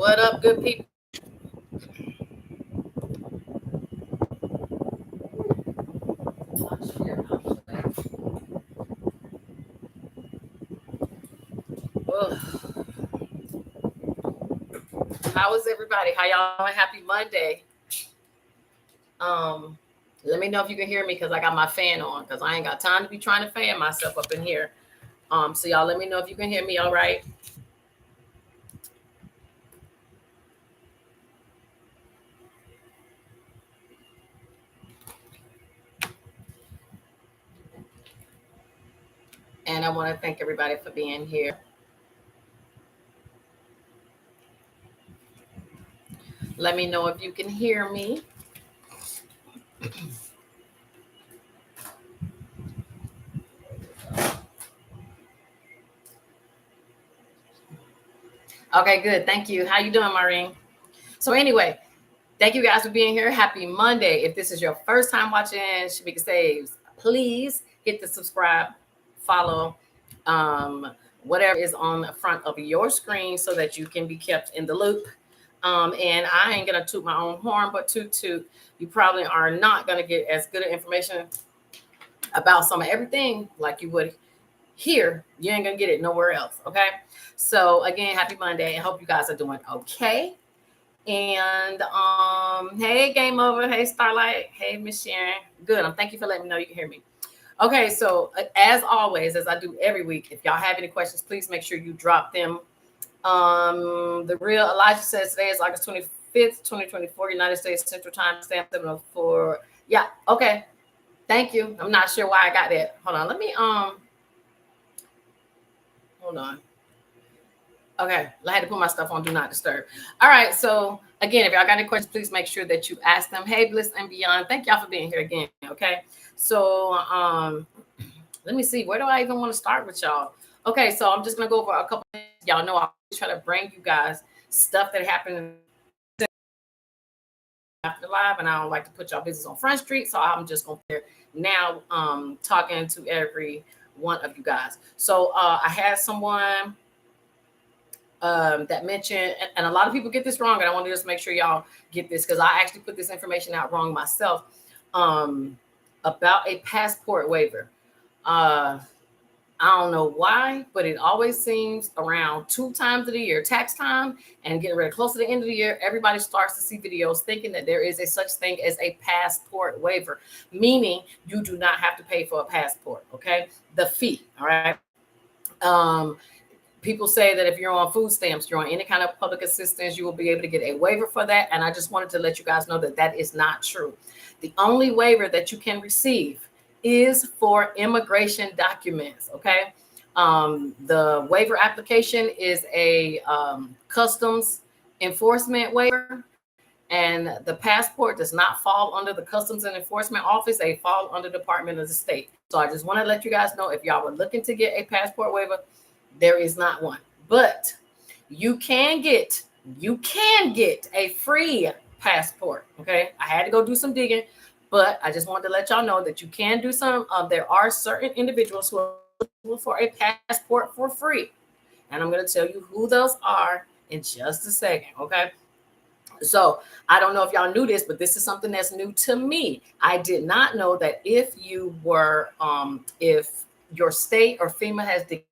What up, good people? Ugh. How is everybody? How y'all doing? Happy Monday. Um, Let me know if you can hear me because I got my fan on because I ain't got time to be trying to fan myself up in here. So y'all let me know if you can hear me all right. And I want to thank everybody for being here. Let me know if you can hear me. Okay, good. Thank you. How you doing, Maureen? So anyway, thank you guys for being here. Happy Monday. If this is your first time watching Shamika Saves, please hit the subscribe, follow, whatever is on the front of your screen so that you can be kept in the loop. And I ain't gonna toot my own horn, but toot. You probably are not gonna get as good information about some of everything like you would here. You ain't gonna get it nowhere else. Okay. So again, happy Monday. I hope you guys are doing okay. And hey, Game Over. Hey, Starlight. Hey, Miss Sharon. Good. Thank you for letting me know you can hear me. Okay, so as always, as I do every week, if y'all have any questions, please make sure you drop them. The real Elijah says today is August 25th, 2024, United States Central Time, stamp 704. Yeah, okay. Thank you. I'm not sure why I got that. Hold on. Let me hold on. Okay, I had to put my stuff on Do Not Disturb. All right, so again, if y'all got any questions, please make sure that you ask them. Hey, Bliss and Beyond, thank y'all for being here again. Okay, so let me see, where do I even want to start with y'all? Okay, so I'm just gonna go over a couple things. Y'all know I always try to bring you guys stuff that happened after live, and I don't like to put y'all business on Front Street, so I'm just gonna be now talking to every one of you guys. So I had someone that mentioned, and a lot of people get this wrong, and I want to just make sure y'all get this because I actually put this information out wrong myself about a passport waiver. I don't know why, but it always seems around 2 times of the year, tax time and getting ready close to the end of the year, everybody starts to see videos thinking that there is a such thing as a passport waiver, meaning you do not have to pay for a passport. Okay, the fee. All right. People say that if you're on food stamps, you're on any kind of public assistance, you will be able to get a waiver for that. And I just wanted to let you guys know that that is not true. The only waiver that you can receive is for immigration documents. Okay. The waiver application is a customs enforcement waiver, and the passport does not fall under the Customs and Enforcement Office. They fall under Department of the State. So I just want to let you guys know, if y'all were looking to get a passport waiver, there is not one, but you can get a free passport. Okay, I had to go do some digging, but I just wanted to let y'all know that you can do some. There are certain individuals who are looking for a passport for free, and I'm going to tell you who those are in just a second. Okay. So I don't know if y'all knew this, but this is something that's new to me. I did not know that if you were, if your state or FEMA has declared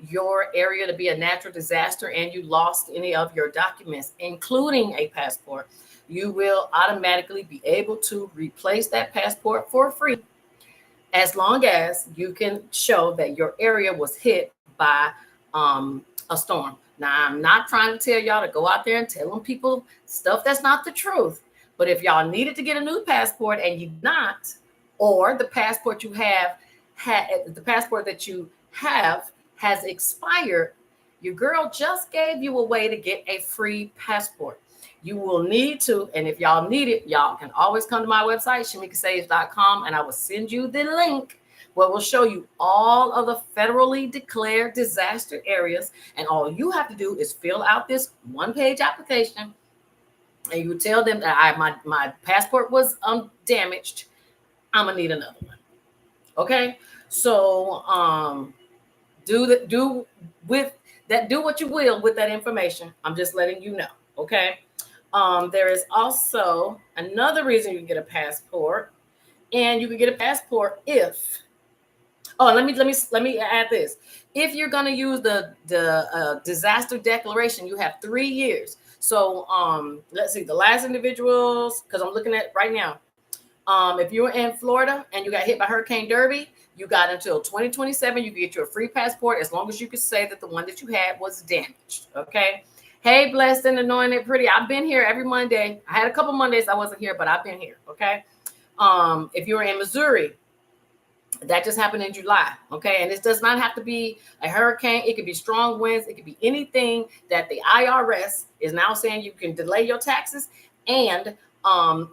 your area to be a natural disaster and you lost any of your documents, including a passport, you will automatically be able to replace that passport for free, as long as you can show that your area was hit by a storm. Now, I'm not trying to tell y'all to go out there and telling people stuff that's not the truth. But if y'all needed to get a new passport and you not, or the passport you have the passport that you have has expired, your girl just gave you a way to get a free passport. You will need to, and if y'all need it, y'all can always come to my website, shamikasaves.com, and I will send you the link where we'll show you all of the federally declared disaster areas. And all you have to do is fill out this one-page application, and you tell them that my passport was damaged. I'm gonna need another one. Okay, so do with that do what you will with that information. I'm just letting you know. Okay. There is also another reason you can get a passport, and you can get a passport if. Oh, let me add this. If you're going to use the disaster declaration, you have 3 years. So let's see, the last individuals, because I'm looking at right now. If you're in Florida and you got hit by Hurricane Derby, you got until 2027. You can get you a free passport as long as you can say that the one that you had was damaged. Okay. Hey, blessed and anointed, pretty. I've been here every Monday. I had a couple Mondays I wasn't here, but I've been here. Okay. If you're in Missouri, that just happened in July. Okay. And this does not have to be a hurricane. It could be strong winds. It could be anything that the IRS is now saying you can delay your taxes. And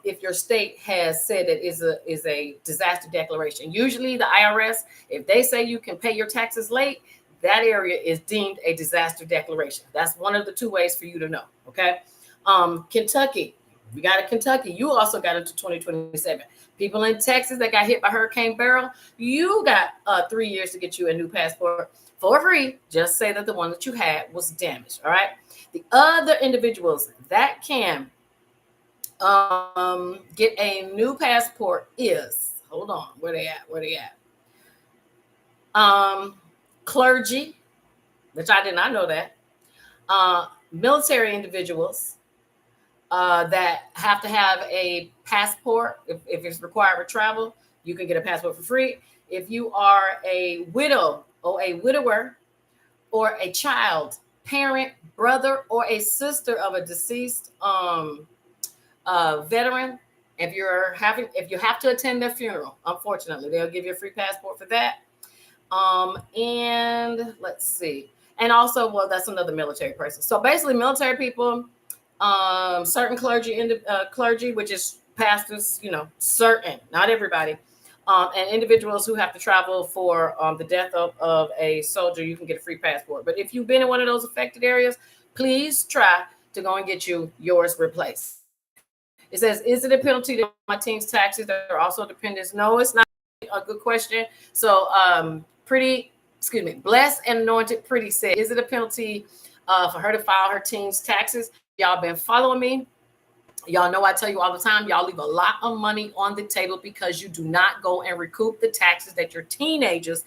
if your state has said it is a disaster declaration. Usually the IRS, if they say you can pay your taxes late, that area is deemed a disaster declaration. That's one of the two ways for you to know. Okay. Kentucky, we got a Kentucky. You also got into 2027. People in Texas that got hit by Hurricane Beryl, you got 3 years to get you a new passport for free. Just say that the one that you had was damaged. All right. The other individuals that can get a new passport is, hold on, where they at? Clergy, which I did not know that. Military individuals that have to have a passport. If it's required for travel, you can get a passport for free. If you are a widow or a widower or a child, parent, brother, or a sister of a deceased veteran, if you have to attend their funeral, unfortunately, they'll give you a free passport for that. And let's see. And also, well, that's another military person. So basically, military people, certain clergy, which is pastors, certain, not everybody, and individuals who have to travel for the death of a soldier, you can get a free passport. But if you've been in one of those affected areas, please try to go and get yours replaced. It says, is it a penalty to my team's taxes? There are also dependents. No, it's not. A good question. So blessed and anointed pretty said, is it a penalty for her to file her team's taxes? Y'all been following me. Y'all know I tell you all the time, y'all leave a lot of money on the table because you do not go and recoup the taxes that your teenagers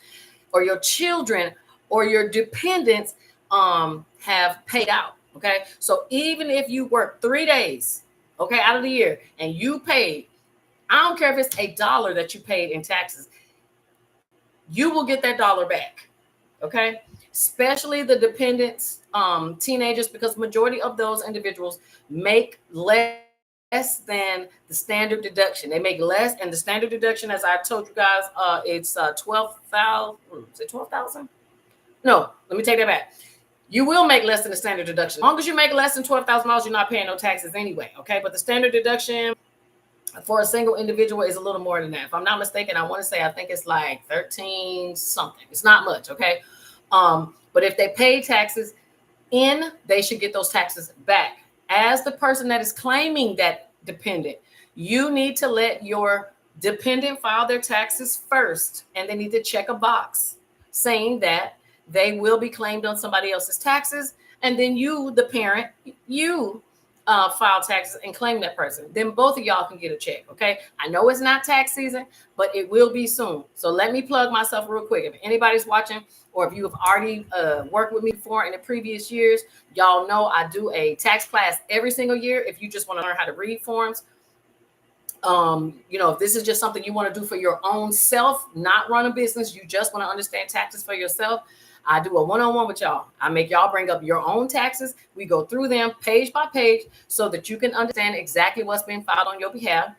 or your children or your dependents have paid out. Okay. So even if you work 3 days, okay, out of the year, and you paid, I don't care if it's $1 that you paid in taxes, you will get that dollar back. Okay. Especially the dependents, teenagers, because majority of those individuals make less than the standard deduction. They make less, and the standard deduction, as I told you guys, it's 12,000. Is it 12,000? No, let me take that back. You will make less than the standard deduction. As long as you make less than $12,000, you're not paying no taxes anyway. Okay, but the standard deduction for a single individual is a little more than that. If I'm not mistaken, I think it's like 13 something. It's not much. Okay. But if they pay taxes they should get those taxes back. As the person that is claiming that dependent, you need to let your dependent file their taxes first, and they need to check a box saying that they will be claimed on somebody else's taxes. And then you, the parent, file taxes and claim that person. Then both of y'all can get a check. Okay. I know it's not tax season, but it will be soon. So let me plug myself real quick. If anybody's watching, or if you have already worked with me before in the previous years, y'all know I do a tax class every single year. If you just want to learn how to read forms, if this is just something you want to do for your own self, not run a business, you just want to understand taxes for yourself, I do a one-on-one with y'all. I make y'all bring up your own taxes. We go through them page by page so that you can understand exactly what's being filed on your behalf.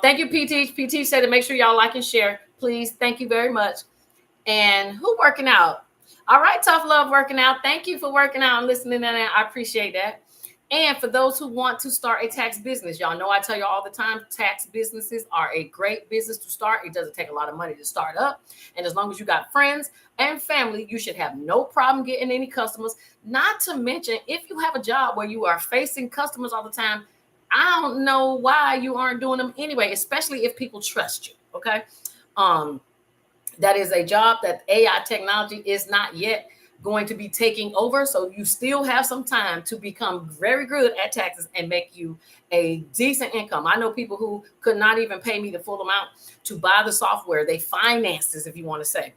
Thank you, PT. PT said to make sure y'all like and share. Please. Thank you very much. And who working out? All right, Tough Love working out. Thank you for working out and listening, and I appreciate that. And for those who want to start a tax business, y'all know I tell you all the time, tax businesses are a great business to start. It doesn't take a lot of money to start up. And as long as you got friends and family, you should have no problem getting any customers. Not to mention, if you have a job where you are facing customers all the time, I don't know why you aren't doing them anyway, especially if people trust you. Okay. That is a job that AI technology is not yet going to be taking over. So you still have some time to become very good at taxes and make you a decent income. I know people who could not even pay me the full amount to buy the software. They financed this, if you want to say.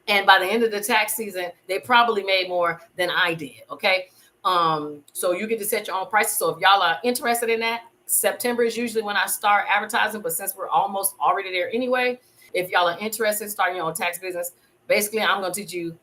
And by the end of the tax season, they probably made more than I did. Okay. So you get to set your own prices. So if y'all are interested in that, September is usually when I start advertising, but since we're almost already there anyway, if y'all are interested in starting your own tax business, basically I'm going to teach you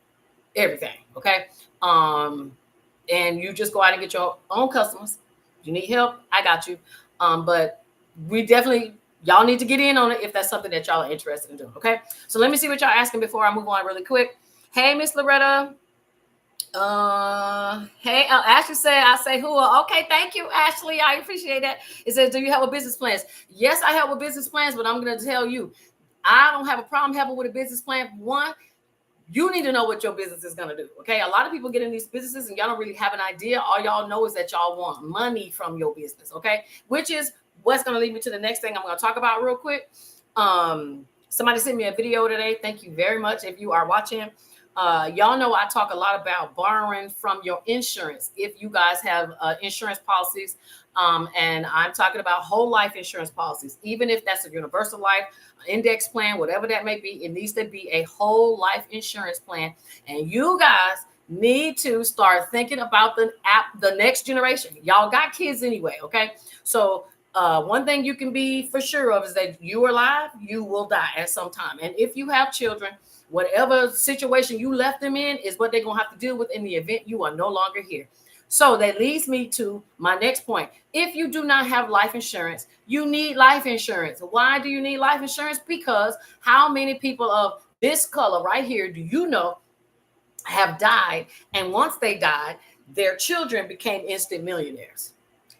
everything. Okay. And you just go out and get your own customers. If you need help, I got you. But we definitely, y'all need to get in on it if that's something that y'all are interested in doing. Okay. So let me see what y'all asking before I move on really quick. Hey, Miss Loretta. Hey, Ashley said, I say who? Okay, thank you, Ashley. I appreciate that. It says, do you have a business plans? Yes, I have a business plans, but I'm going to tell you, I don't have a problem having with a business plan. One, you need to know what your business is going to do. Okay. A lot of people get in these businesses and y'all don't really have an idea. All y'all know is that y'all want money from your business. Okay. Which is what's going to lead me to the next thing I'm going to talk about real quick. Somebody sent me a video today. Thank you very much. If you are watching, y'all know I talk a lot about borrowing from your insurance. If you guys have insurance policies, and I'm talking about whole life insurance policies, even if that's a universal life, index plan, whatever that may be, it needs to be a whole life insurance plan. And you guys need to start thinking about the next generation. Y'all got kids anyway, okay? So one thing you can be for sure of is that you are alive, you will die at some time. And if you have children, whatever situation you left them in is what they're going to have to deal with in the event you are no longer here. So that leads me to my next point. If you do not have life insurance, you need life insurance. Why do you need life insurance? Because how many people of this color right here do you know have died? And once they died, their children became instant millionaires.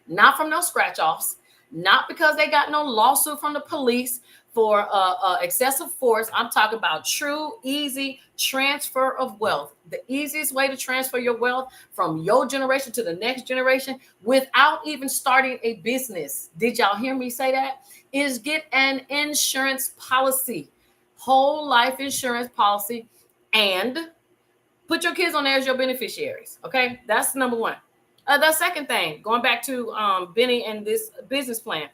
Not from no scratch offs, not because they got no lawsuit from the police for excessive force. I'm talking about true, easy transfer of wealth. The easiest way to transfer your wealth from your generation to the next generation without even starting a business. Did y'all hear me say that? Is get an insurance policy, whole life insurance policy, and put your kids on there as your beneficiaries. Okay, that's number one. The second thing, going back to Benny and this business plan,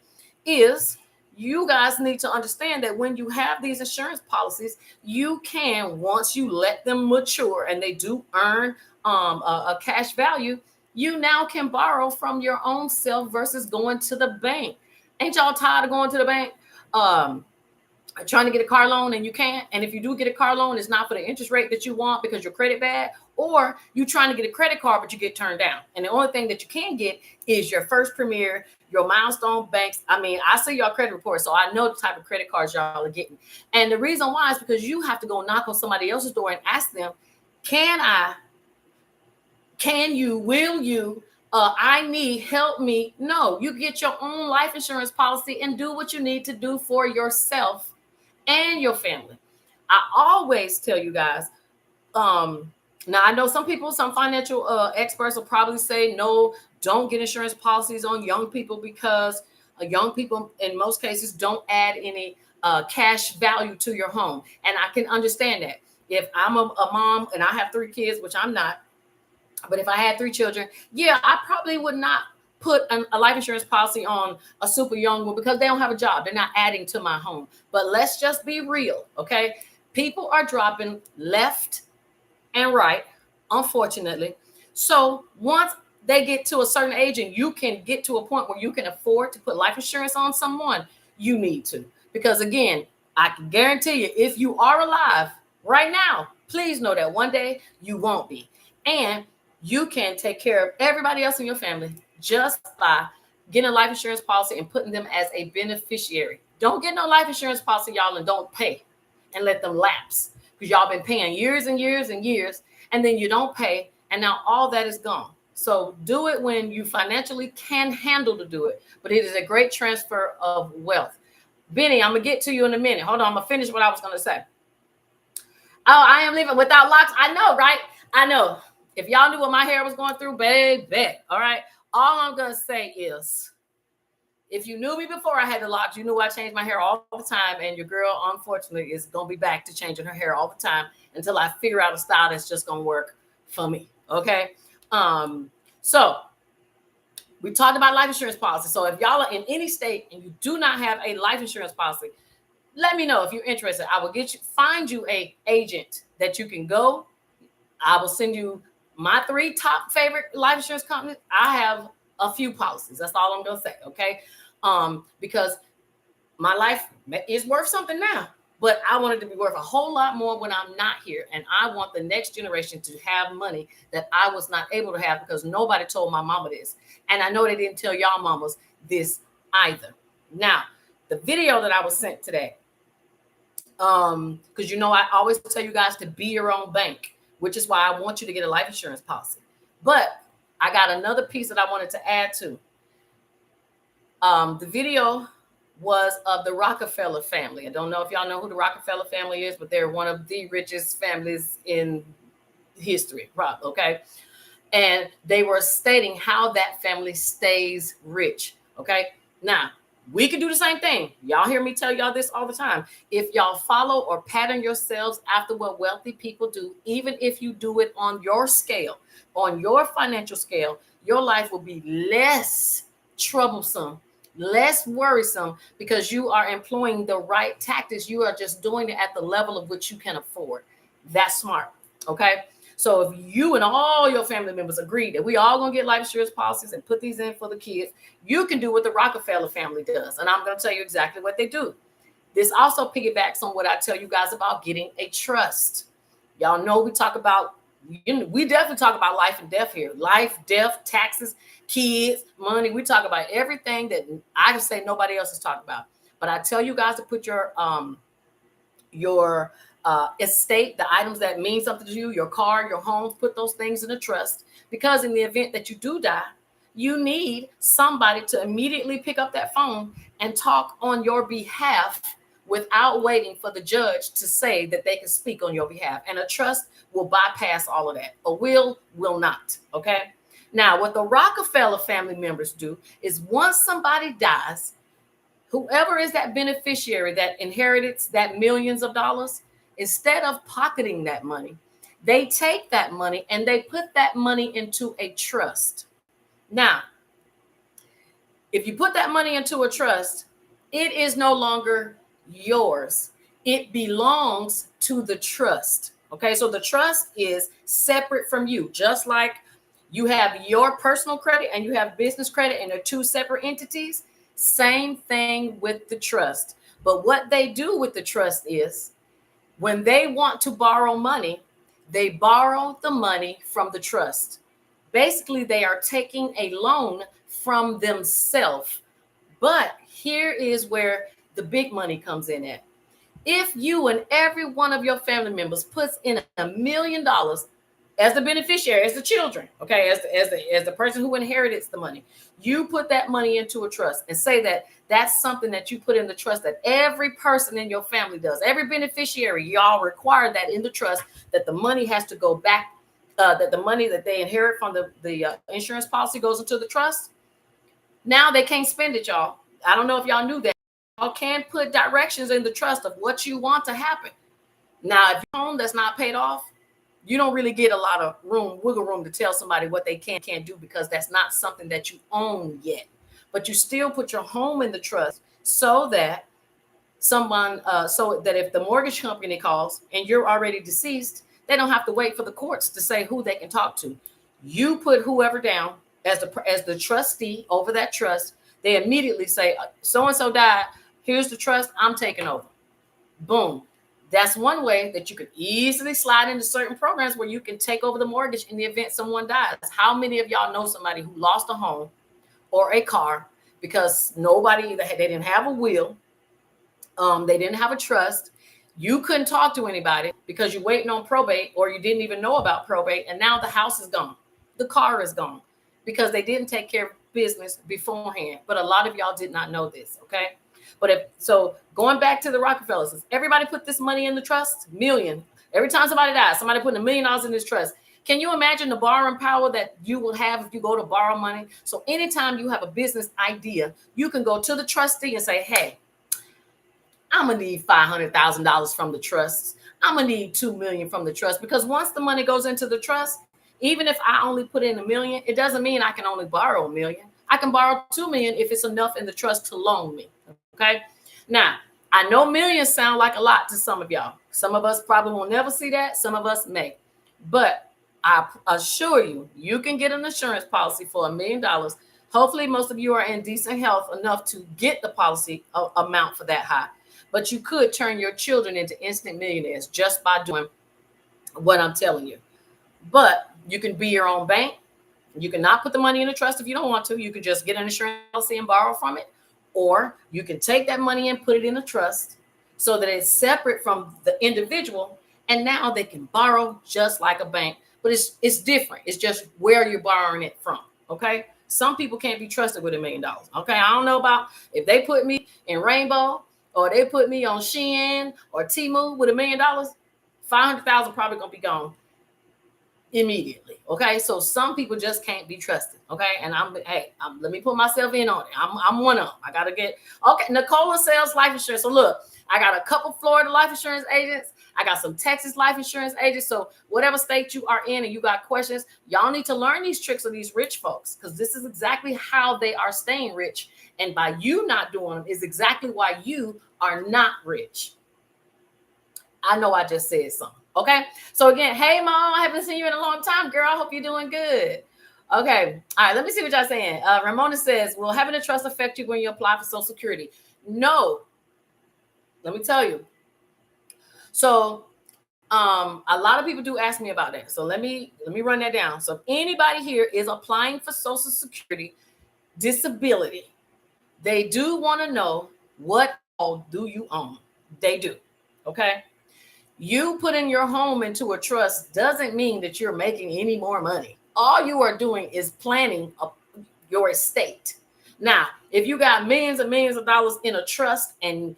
is you guys need to understand that when you have these insurance policies, you can, once you let them mature and they do earn a cash value, you now can borrow from your own self versus going to the bank. Ain't y'all tired of going to the bank? Trying to get a car loan and you can't. And if you do get a car loan, it's not for the interest rate that you want because your credit bad, or you trying to get a credit card, but you get turned down. And the only thing that you can get is your First Premier, your Milestone banks. I mean, I see your credit report, so I know the type of credit cards y'all are getting. And the reason why is because you have to go knock on somebody else's door and ask them, can you, will you, I need, help me. No, you get your own life insurance policy and do what you need to do for yourself and your family. I always tell you guys, now I know some people, some financial experts will probably say, no, don't get insurance policies on young people because young people in most cases don't add any cash value to your home. And I can understand that. If I'm a mom and I have 3 kids, which I'm not, but if I had 3 children, yeah, I probably would not put a life insurance policy on a super young one because they don't have a job. They're not adding to my home. But let's just be real, okay? People are dropping left and right, unfortunately. So once they get to a certain age and you can get to a point where you can afford to put life insurance on someone, you need to. Because again, I can guarantee you, if you are alive right now, please know that one day you won't be. And you can take care of everybody else in your family just by getting a life insurance policy and putting them as a beneficiary. Don't get no life insurance policy, y'all, and don't pay and let them lapse because y'all been paying years and years and years, and then you don't pay, and now all that is gone. So do it when you financially can handle to do it, but it is a great transfer of wealth. Benny, I'm going to get to you in a minute. Hold on, I'm going to finish what I was going to say. Oh, I am living without locks. I know, right? I know. If y'all knew what my hair was going through, baby, all right? All I'm going to say is, if you knew me before I had the locks, you knew I changed my hair all the time. And your girl, unfortunately, is going to be back to changing her hair all the time until I figure out a style that's just going to work for me. Okay. So we talked about life insurance policy. So if y'all are in any state and you do not have a life insurance policy, let me know if you're interested. I will find you a agent that you can go. I will send you my 3 top favorite life insurance companies. I have a few policies. That's all I'm gonna say. Okay. Because my life is worth something now, but I want it to be worth a whole lot more when I'm not here. And I want the next generation to have money that I was not able to have because nobody told my mama this. And I know they didn't tell y'all mamas this either. Now, the video that I was sent today, because I always tell you guys to be your own bank, which is why I want you to get a life insurance policy. But I got another piece that I wanted to add to. The video was of the Rockefeller family. I don't know if y'all know who the Rockefeller family is, but they're one of the richest families in history, okay? And they were stating how that family stays rich, okay? Now, we can do the same thing. Y'all hear me tell y'all this all the time. If y'all follow or pattern yourselves after what wealthy people do, even if you do it on your scale, on your financial scale, your life will be less troublesome, less worrisome, because you are employing the right tactics. You are just doing it at the level of which you can afford. That's smart. Okay. So if you and all your family members agree that we all gonna get life insurance policies and put these in for the kids, you can do what the Rockefeller family does. And I'm gonna tell you exactly what they do. This also piggybacks on what I tell you guys about getting a trust. Y'all know we talk about, we definitely talk about life and death here. Life, death, taxes, kids, money. We talk about everything that I can say nobody else is talking about. But I tell you guys to put your estate, the items that mean something to you, your car, your homes, put those things in a trust, because in the event that you do die, you need somebody to immediately pick up that phone and talk on your behalf without waiting for the judge to say that they can speak on your behalf. And a trust will bypass all of that. A will not. Okay. Now, what the Rockefeller family members do is once somebody dies, whoever is that beneficiary that inherited that millions of dollars, instead of pocketing that money, they take that money and they put that money into a trust. Now, if you put that money into a trust, it is no longer yours. It belongs to the trust. Okay, so the trust is separate from you, just like you have your personal credit and you have business credit, and they're 2 separate entities. Same thing with the trust. But what they do with the trust is when they want to borrow money, they borrow the money from the trust. Basically, they are taking a loan from themselves. But here is where the big money comes in at. If you and every one of your family members puts in $1 million as the beneficiary, as the children, okay, as the person who inherits the money, you put that money into a trust and say that that's something that you put in the trust that every person in your family does. Every beneficiary, y'all require that in the trust, that the money has to go back, that the money that they inherit from the insurance policy goes into the trust. Now they can't spend it, y'all. I don't know if y'all knew that. Y'all can put directions in the trust of what you want to happen. Now, if your home that's not paid off, you don't really get a lot of wiggle room to tell somebody what they can't do, because that's not something that you own yet. But you still put your home in the trust so that so that if the mortgage company calls and you're already deceased, they don't have to wait for the courts to say who they can talk to. You put whoever down as the trustee over that trust. They immediately say, so-and-so died. Here's the trust. I'm taking over. Boom. That's one way that you could easily slide into certain programs where you can take over the mortgage in the event someone dies. How many of y'all know somebody who lost a home or a car because they didn't have a will, they didn't have a trust, you couldn't talk to anybody because you're waiting on probate, or you didn't even know about probate, and now the house is gone, the car is gone, because they didn't take care of business beforehand. But a lot of y'all did not know this, okay? But going back to the Rockefellers, everybody put this money in the trust, million. Every time somebody dies, somebody putting $1 million in this trust. Can you imagine the borrowing power that you will have if you go to borrow money? So anytime you have a business idea, you can go to the trustee and say, hey, I'm going to need $500,000 from the trust. I'm going to need $2 million from the trust, because once the money goes into the trust, Even if I only put in $1 million, it doesn't mean I can only borrow $1 million. I can borrow $2 million if it's enough in the trust to loan me. Okay. Now, I know millions sound like a lot to some of y'all. Some of us probably will never see that. Some of us may. But I assure you, you can get an insurance policy for $1 million. Hopefully, most of you are in decent health enough to get the policy amount for that high. But you could turn your children into instant millionaires just by doing what I'm telling you. But you can be your own bank. You cannot put the money in a trust if you don't want to. You can just get an insurance policy and borrow from it. Or you can take that money and put it in a trust so that it's separate from the individual. And now they can borrow just like a bank. But it's different. It's just where you're borrowing it from. Okay. Some people can't be trusted with $1 million. Okay. I don't know about if they put me in Rainbow or they put me on Shein or Temu with $1 million, 500,000 probably going to be gone immediately. Okay. So some people just can't be trusted. Okay. And let me put myself in on it. I'm one of them. I got to get, okay. Nicola sells life insurance. So look, I got a couple Florida life insurance agents. I got some Texas life insurance agents. So whatever state you are in and you got questions, y'all need to learn these tricks of these rich folks, because this is exactly how they are staying rich. And by you not doing them is exactly why you are not rich. I know I just said something. Okay. So again, hey mom, I haven't seen you in a long time, girl. I hope you're doing good. Okay. All right. Let me see what y'all saying. Ramona says, will having a trust affect you when you apply for Social Security? No. Let me tell you. So a lot of people do ask me about that. So let me run that down. So if anybody here is applying for Social Security disability, they do want to know, what all do you own? They do. Okay. You putting your home into a trust doesn't mean that you're making any more money. All you are doing is planning your estate. Now, if you got millions and millions of dollars in a trust and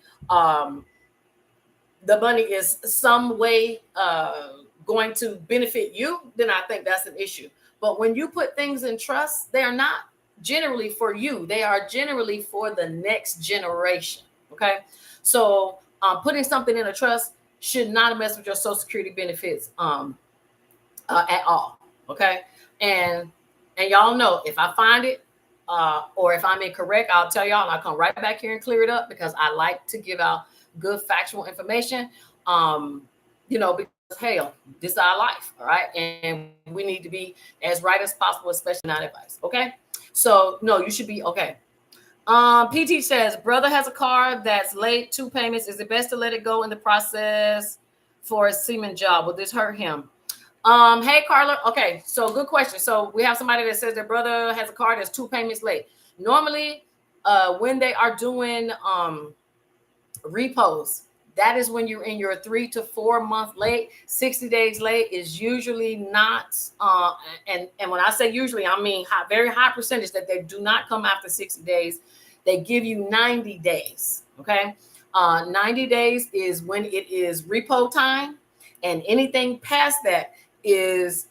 the money is some way going to benefit you, then I think that's an issue. But when you put things in trust, they are not generally for you. They are generally for the next generation. Okay. So putting something in a trust should not mess with your Social Security benefits at all. Okay. And y'all know, if I find it or if I'm incorrect, I'll tell y'all and I'll come right back here and clear it up, because I like to give out good factual information. Because hell, this is our life. All right. And we need to be as right as possible, especially not advice. Okay. So no, you should be okay. PT says, brother has a car that's late 2 payments. Is it best to let it go in the process for a seaman job? Will this hurt him? Hey, Carla. Okay, so good question. So we have somebody that says their brother has a car that's 2 payments late. Normally, when they are doing repos, that is when you're in your 3 to 4 month late. 60 days late is usually not. And when I say usually, I mean very high percentage that they do not come after 60 days. They give you 90 days. Okay. 90 days is when it is repo time. And anything past that is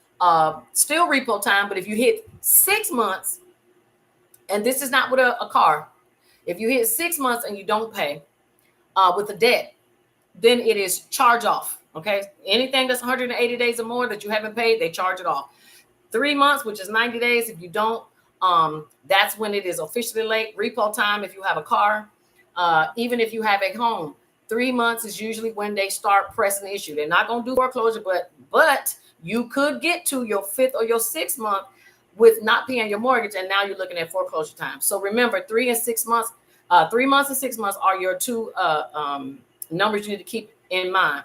still repo time. But if you hit 6 months, and this is not with a car, if you hit 6 months and you don't pay with a debt, then it is charge off. Okay. Anything that's 180 days or more that you haven't paid, they charge it off. 3 months, which is 90 days. If you don't, that's when it is officially late. Repo time if you have a car, even if you have a home. 3 months is usually when they start pressing the issue. They're not going to do foreclosure, but you could get to your 5th or your 6th month with not paying your mortgage, and now you're looking at foreclosure time. So remember, 3 and 6 months, 3 months and 6 months are your two numbers you need to keep in mind.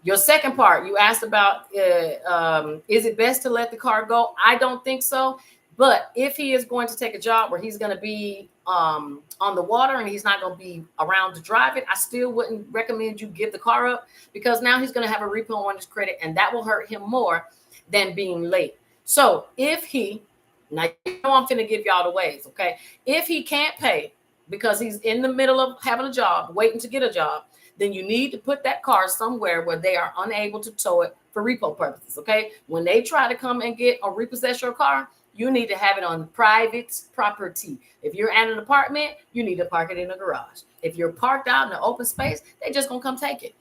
Your second part, you asked about, is it best to let the car go? I don't think so. But if he is going to take a job where he's going to be on the water and he's not going to be around to drive it, I still wouldn't recommend you give the car up, because now he's going to have a repo on his credit, and that will hurt him more than being late. So if he, now you know I'm finna give y'all the ways, okay? If he can't pay because he's in the middle of having a job, waiting to get a job, then you need to put that car somewhere where they are unable to tow it for repo purposes, okay? When they try to come and get or repossess your car, you need to have it on private property. If you're at an apartment, you need to park it in a garage. If you're parked out in an open space, they're just going to come take it.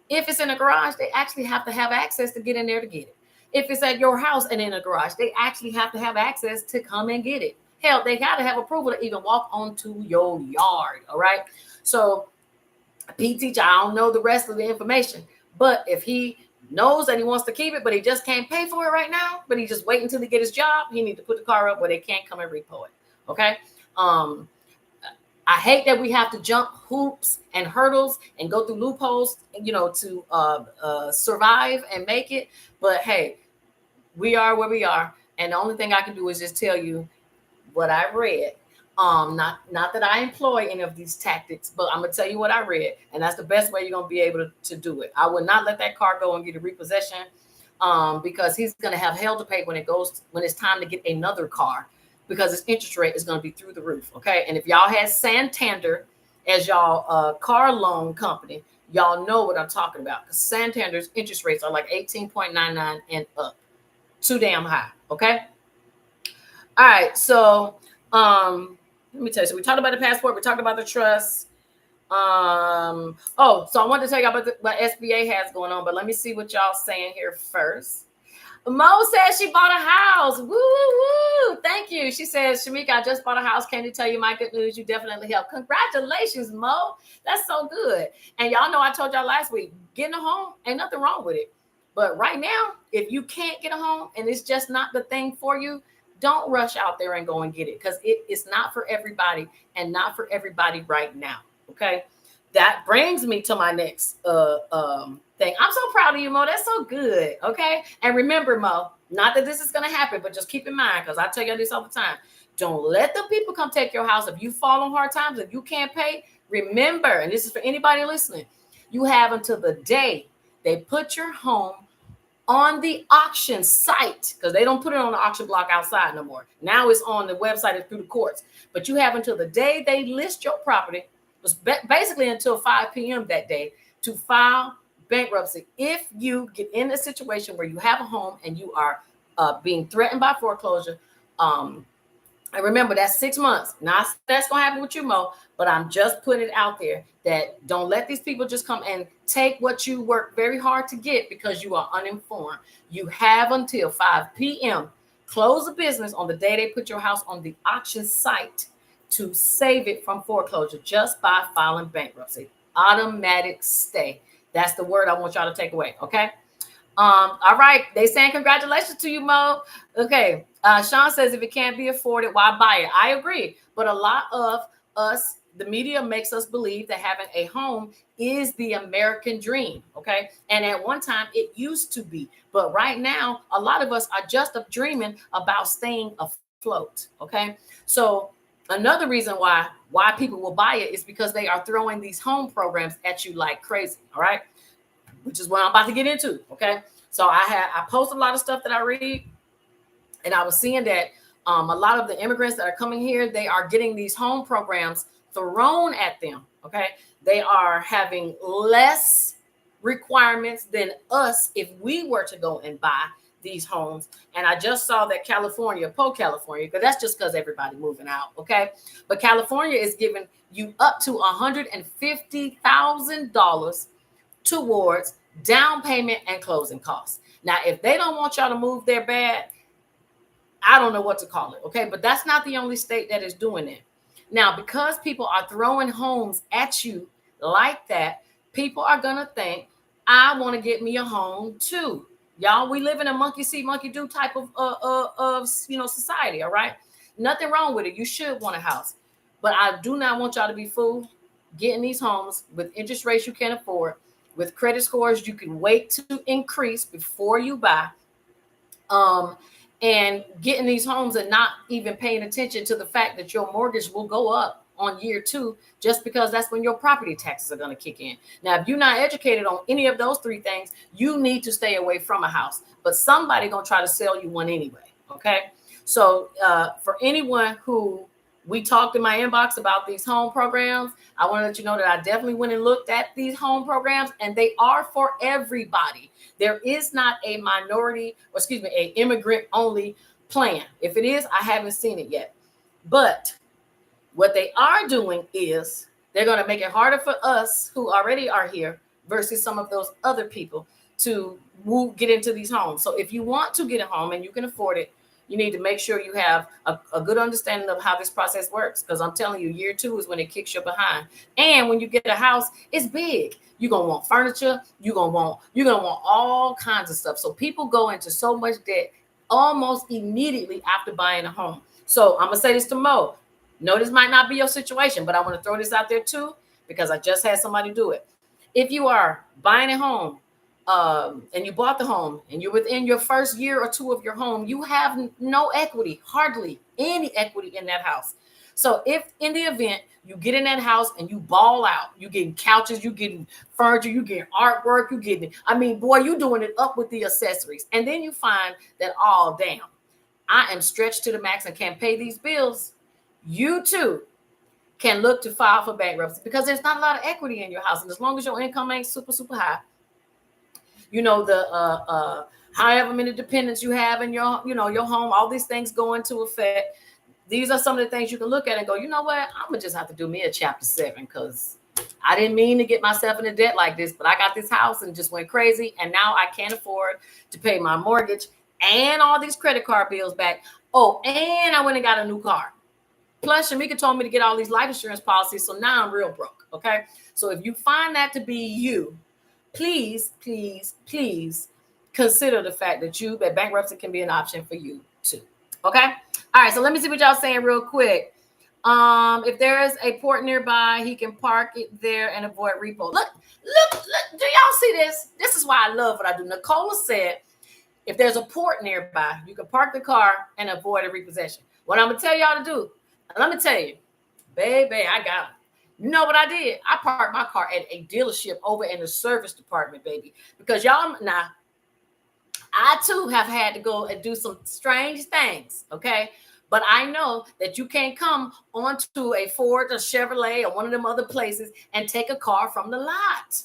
If it's in a garage, they actually have to have access to get in there to get it. If it's at your house and in a garage, they actually have to have access to come and get it. Hell, they got to have approval to even walk onto your yard. All right. So, P teacher, I don't know the rest of the information, but if he knows that he wants to keep it, but he just can't pay for it right now, but he just wait until he get his job, he need to put the car up where they can't come and repo it. Okay. I hate that we have to jump hoops and hurdles and go through loopholes, to survive and make it. But hey, we are where we are, and the only thing I can do is just tell you what I read. Not that I employ any of these tactics, but I'm gonna tell you what I read, and that's the best way you're gonna be able to do it. I would not let that car go and get a repossession, because he's gonna have hell to pay when it's time to get another car, because his interest rate is gonna be through the roof. Okay, and if y'all had Santander as y'all car loan company, y'all know what I'm talking about. Because Santander's interest rates are like 18.99 and up, too damn high. Okay. All right, so let me tell you. So we talked about the passport. We talked about the trust. So I wanted to tell you about what SBA has going on, but let me see what y'all saying here first. Mo says she bought a house. Woo, woo, woo. Thank you. She says, Shamika, I just bought a house. Came to tell you my good news. You definitely helped. Congratulations, Mo. That's so good. And y'all know I told y'all last week, getting a home, ain't nothing wrong with it. But right now, if you can't get a home and it's just not the thing for you, don't rush out there and go and get it, because it is not for everybody, and not for everybody right now. Okay. That brings me to my next thing. I'm so proud of you, Mo. That's so good. Okay. And remember, Mo, not that this is going to happen, but just keep in mind, because I tell you this all the time. Don't let the people come take your house. If you fall on hard times, if you can't pay, remember, and this is for anybody listening, you have until the day they put your home on the auction site, because they don't put it on the auction block outside no more. Now it's on the website and through the courts. But you have until the day they list your property, basically until 5 p.m. that day, to file bankruptcy. If you get in a situation where you have a home and you are being threatened by foreclosure, and remember, that's 6 months. Not that's going to happen with you, Mo, but I'm just putting it out there that don't let these people just come and take what you work very hard to get because you are uninformed. You have until 5 p.m. Close the business on the day they put your house on the auction site to save it from foreclosure just by filing bankruptcy. Automatic stay. That's the word I want y'all to take away. Okay. All right. They saying congratulations to you, Mo. Okay. Sean says if it can't be afforded, why buy it? I agree. But a lot of us, the media makes us believe that having a home is the American dream. Okay. And at one time it used to be. But right now, a lot of us are just dreaming about staying afloat. Okay. So another reason why people will buy it is because they are throwing these home programs at you like crazy. All right. Which is what I'm about to get into. Okay. So I post a lot of stuff that I read, and I was seeing that a lot of the immigrants that are coming here, they are getting these home programs thrown at them. Okay. They are having less requirements than us if we were to go and buy these homes. And I just saw that California, because that's just because everybody moving out. Okay. But California is giving you up to $150,000 towards down payment and closing costs. Now, if they don't want y'all to move there bad, I don't know what to call it. Okay. But that's not the only state that is doing it. Now, because people are throwing homes at you like that, people are going to think, I want to get me a home too. Y'all, we live in a monkey see, monkey do type of society. All right. Nothing wrong with it. You should want a house. But I do not want y'all to be fooled getting these homes with interest rates you can't afford, with credit scores you can wait to increase before you buy, and getting these homes and not even paying attention to the fact that your mortgage will go up on year 2 just because that's when your property taxes are going to kick in. Now, if you're not educated on any of those 3 things, you need to stay away from a house. But somebody going to try to sell you one anyway. Okay. So for anyone who we talked in my inbox about these home programs, I want to let you know that I definitely went and looked at these home programs, and they are for everybody. There is not a a immigrant only plan. If it is, I haven't seen it yet. But what they are doing is they're going to make it harder for us who already are here versus some of those other people to get into these homes. So if you want to get a home and you can afford it, you need to make sure you have a good understanding of how this process works. Because I'm telling you, year 2 is when it kicks you behind. And when you get a house, it's big. You're gonna want furniture. You're gonna want all kinds of stuff. So people go into so much debt almost immediately after buying a home. So I'm gonna say this to Mo. No, this might not be your situation, but I want to throw this out there too, because I just had somebody do it. If you are buying a home, and you bought the home and you're within your first year or 2 of your home, you have no equity, hardly any equity in that house. So if in the event you get in that house and you ball out, you getting couches, you getting furniture, you getting artwork, you getting, I mean, boy, you doing it up with the accessories. And then you find that, oh, damn, I am stretched to the max and can't pay these bills. You too can look to file for bankruptcy, because there's not a lot of equity in your house. And as long as your income ain't super, super high, you know, the however many dependents you have in your, you know, your home, all these things go into effect. These are some of the things you can look at and go, you know what, I'm gonna just have to do me a chapter 7, because I didn't mean to get myself into debt like this, but I got this house and just went crazy, and now I can't afford to pay my mortgage and all these credit card bills back. Oh, and I went and got a new car. Plus, Shamika told me to get all these life insurance policies, so now I'm real broke. Okay, so if you find that to be you, please, please, please consider the fact that bankruptcy can be an option for you too. Okay. All right. So let me see what y'all saying real quick. If there is a port nearby, he can park it there and avoid repo. Look. Do y'all see this? This is why I love what I do. Nicola said, if there's a port nearby, you can park the car and avoid a repossession. What I'm gonna tell y'all to do, let me tell you, baby, I got it. You know what I did? I parked my car at a dealership over in the service department, baby. Because y'all, now, I too have had to go and do some strange things, okay? But I know that you can't come onto a Ford or Chevrolet or one of them other places and take a car from the lot,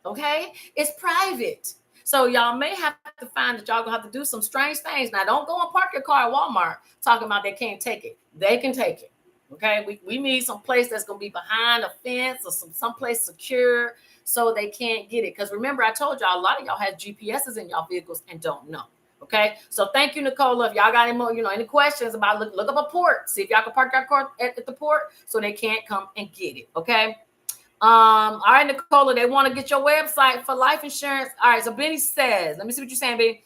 okay? It's private. So y'all may have to find that y'all gonna have to do some strange things. Now, don't go and park your car at Walmart talking about they can't take it. They can take it. Okay, we need some place that's going to be behind a fence or someplace secure so they can't get it. Because remember, I told y'all, a lot of y'all have GPSs in y'all vehicles and don't know. Okay, so thank you, Nicola. If y'all got any questions about look up a port, see if y'all can park your car at the port so they can't come and get it. Okay. All right, Nicola, they want to get your website for life insurance. All right, so Benny says, let me see what you're saying, Benny.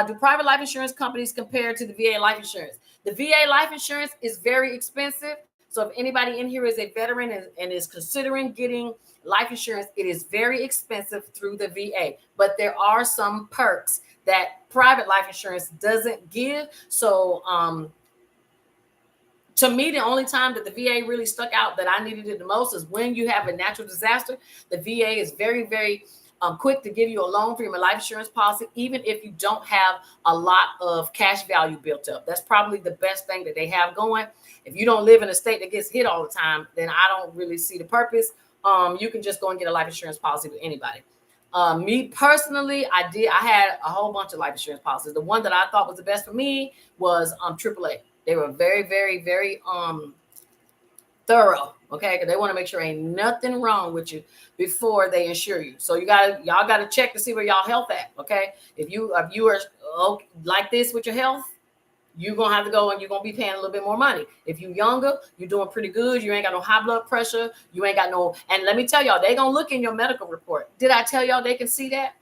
Do private life insurance companies compare to the VA life insurance? The VA life insurance is very expensive. So if anybody in here is a veteran and is considering getting life insurance, it is very expensive through the VA. But there are some perks that private life insurance doesn't give. So to me, the only time that the VA really stuck out that I needed it the most is when you have a natural disaster. The VA is very, very quick to give you a loan for your life insurance policy, even if you don't have a lot of cash value built up. That's probably the best thing that they have going. If you don't live in a state that gets hit all the time, then I don't really see the purpose. You can just go and get a life insurance policy with anybody. Me personally, I had a whole bunch of life insurance policies. The one that I thought was the best for me was AAA. They were very, very, very thorough, okay? Because they want to make sure ain't nothing wrong with you before they insure you. So y'all got to check to see where y'all health at, okay? If you are like this with your health, you're gonna have to go and you're gonna be paying a little bit more money. If you're younger, you're doing pretty good. You ain't got no high blood pressure. You ain't got no. And let me tell y'all, they gonna look in your medical report. Did I tell y'all they can see that?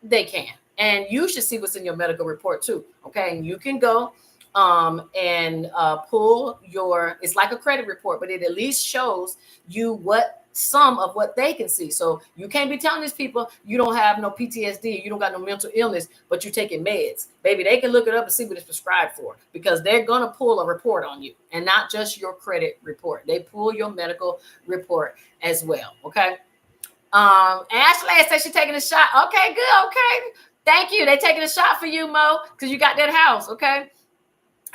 They can, and you should see what's in your medical report too, okay? And you can go and pull your, it's like a credit report, but it at least shows you what some of what they can see. So you can't be telling these people you don't have no PTSD, you don't got no mental illness, but you're taking meds. Baby, they can look it up and see what it's prescribed for, because they're going to pull a report on you, and not just your credit report. They pull your medical report as well, okay? Ashley says she's taking a shot. Okay, good, okay. Thank you. They're taking a shot for you, Mo, because you got that house, okay?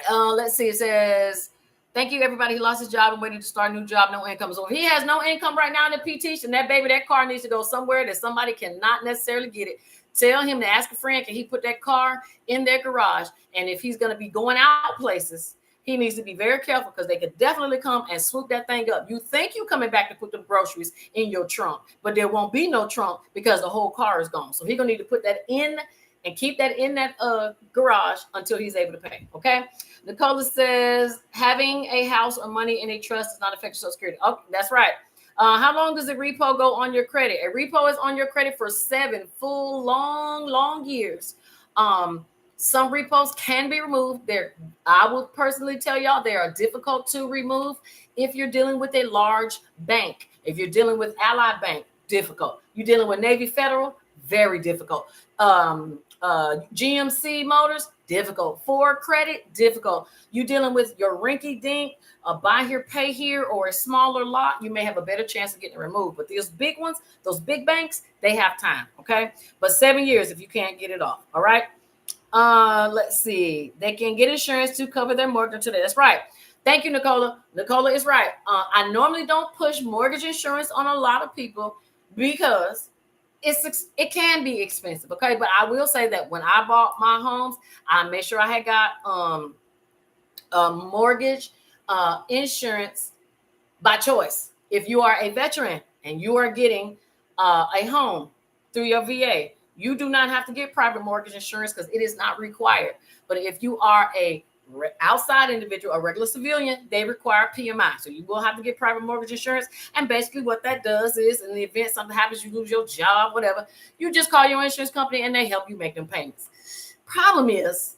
Let's see. It says, thank you, everybody. He lost his job and waiting to start a new job. No income. So if he has no income right now in the PT, and that car needs to go somewhere that somebody cannot necessarily get it. Tell him to ask a friend, can he put that car in their garage? And if he's going to be going out places, he needs to be very careful because they could definitely come and swoop that thing up. You think you coming back to put the groceries in your trunk, but there won't be no trunk because the whole car is gone. So he's gonna need to put that in and keep that in that garage until he's able to pay. Okay. Nicola says having a house or money in a trust does not affect Social Security. Oh, that's right. How long does a repo go on your credit? A repo is on your credit for 7 full long years. Some repos can be removed. I will personally tell y'all they are difficult to remove if you're dealing with a large bank. If you're dealing with Ally Bank, difficult. You're dealing with Navy Federal, very difficult. GMC Motors, difficult. Ford Credit, difficult. You're dealing with your rinky dink, buy here, pay here, or a smaller lot, you may have a better chance of getting removed. But those big ones, those big banks, they have time. Okay. But 7 years if you can't get it off. All right. Let's see. They can get insurance to cover their mortgage today. That's right. Thank you, Nicola. Nicola is right. I normally don't push mortgage insurance on a lot of people because it can be expensive. Okay. But I will say that when I bought my homes, I made sure I had got mortgage insurance by choice. If you are a veteran and you are getting a home through your VA, you do not have to get private mortgage insurance because it is not required. But if you are a outside individual, a regular civilian, they require PMI. So you will have to get private mortgage insurance. And basically what that does is in the event something happens, you lose your job, whatever, you just call your insurance company and they help you make them payments. Problem is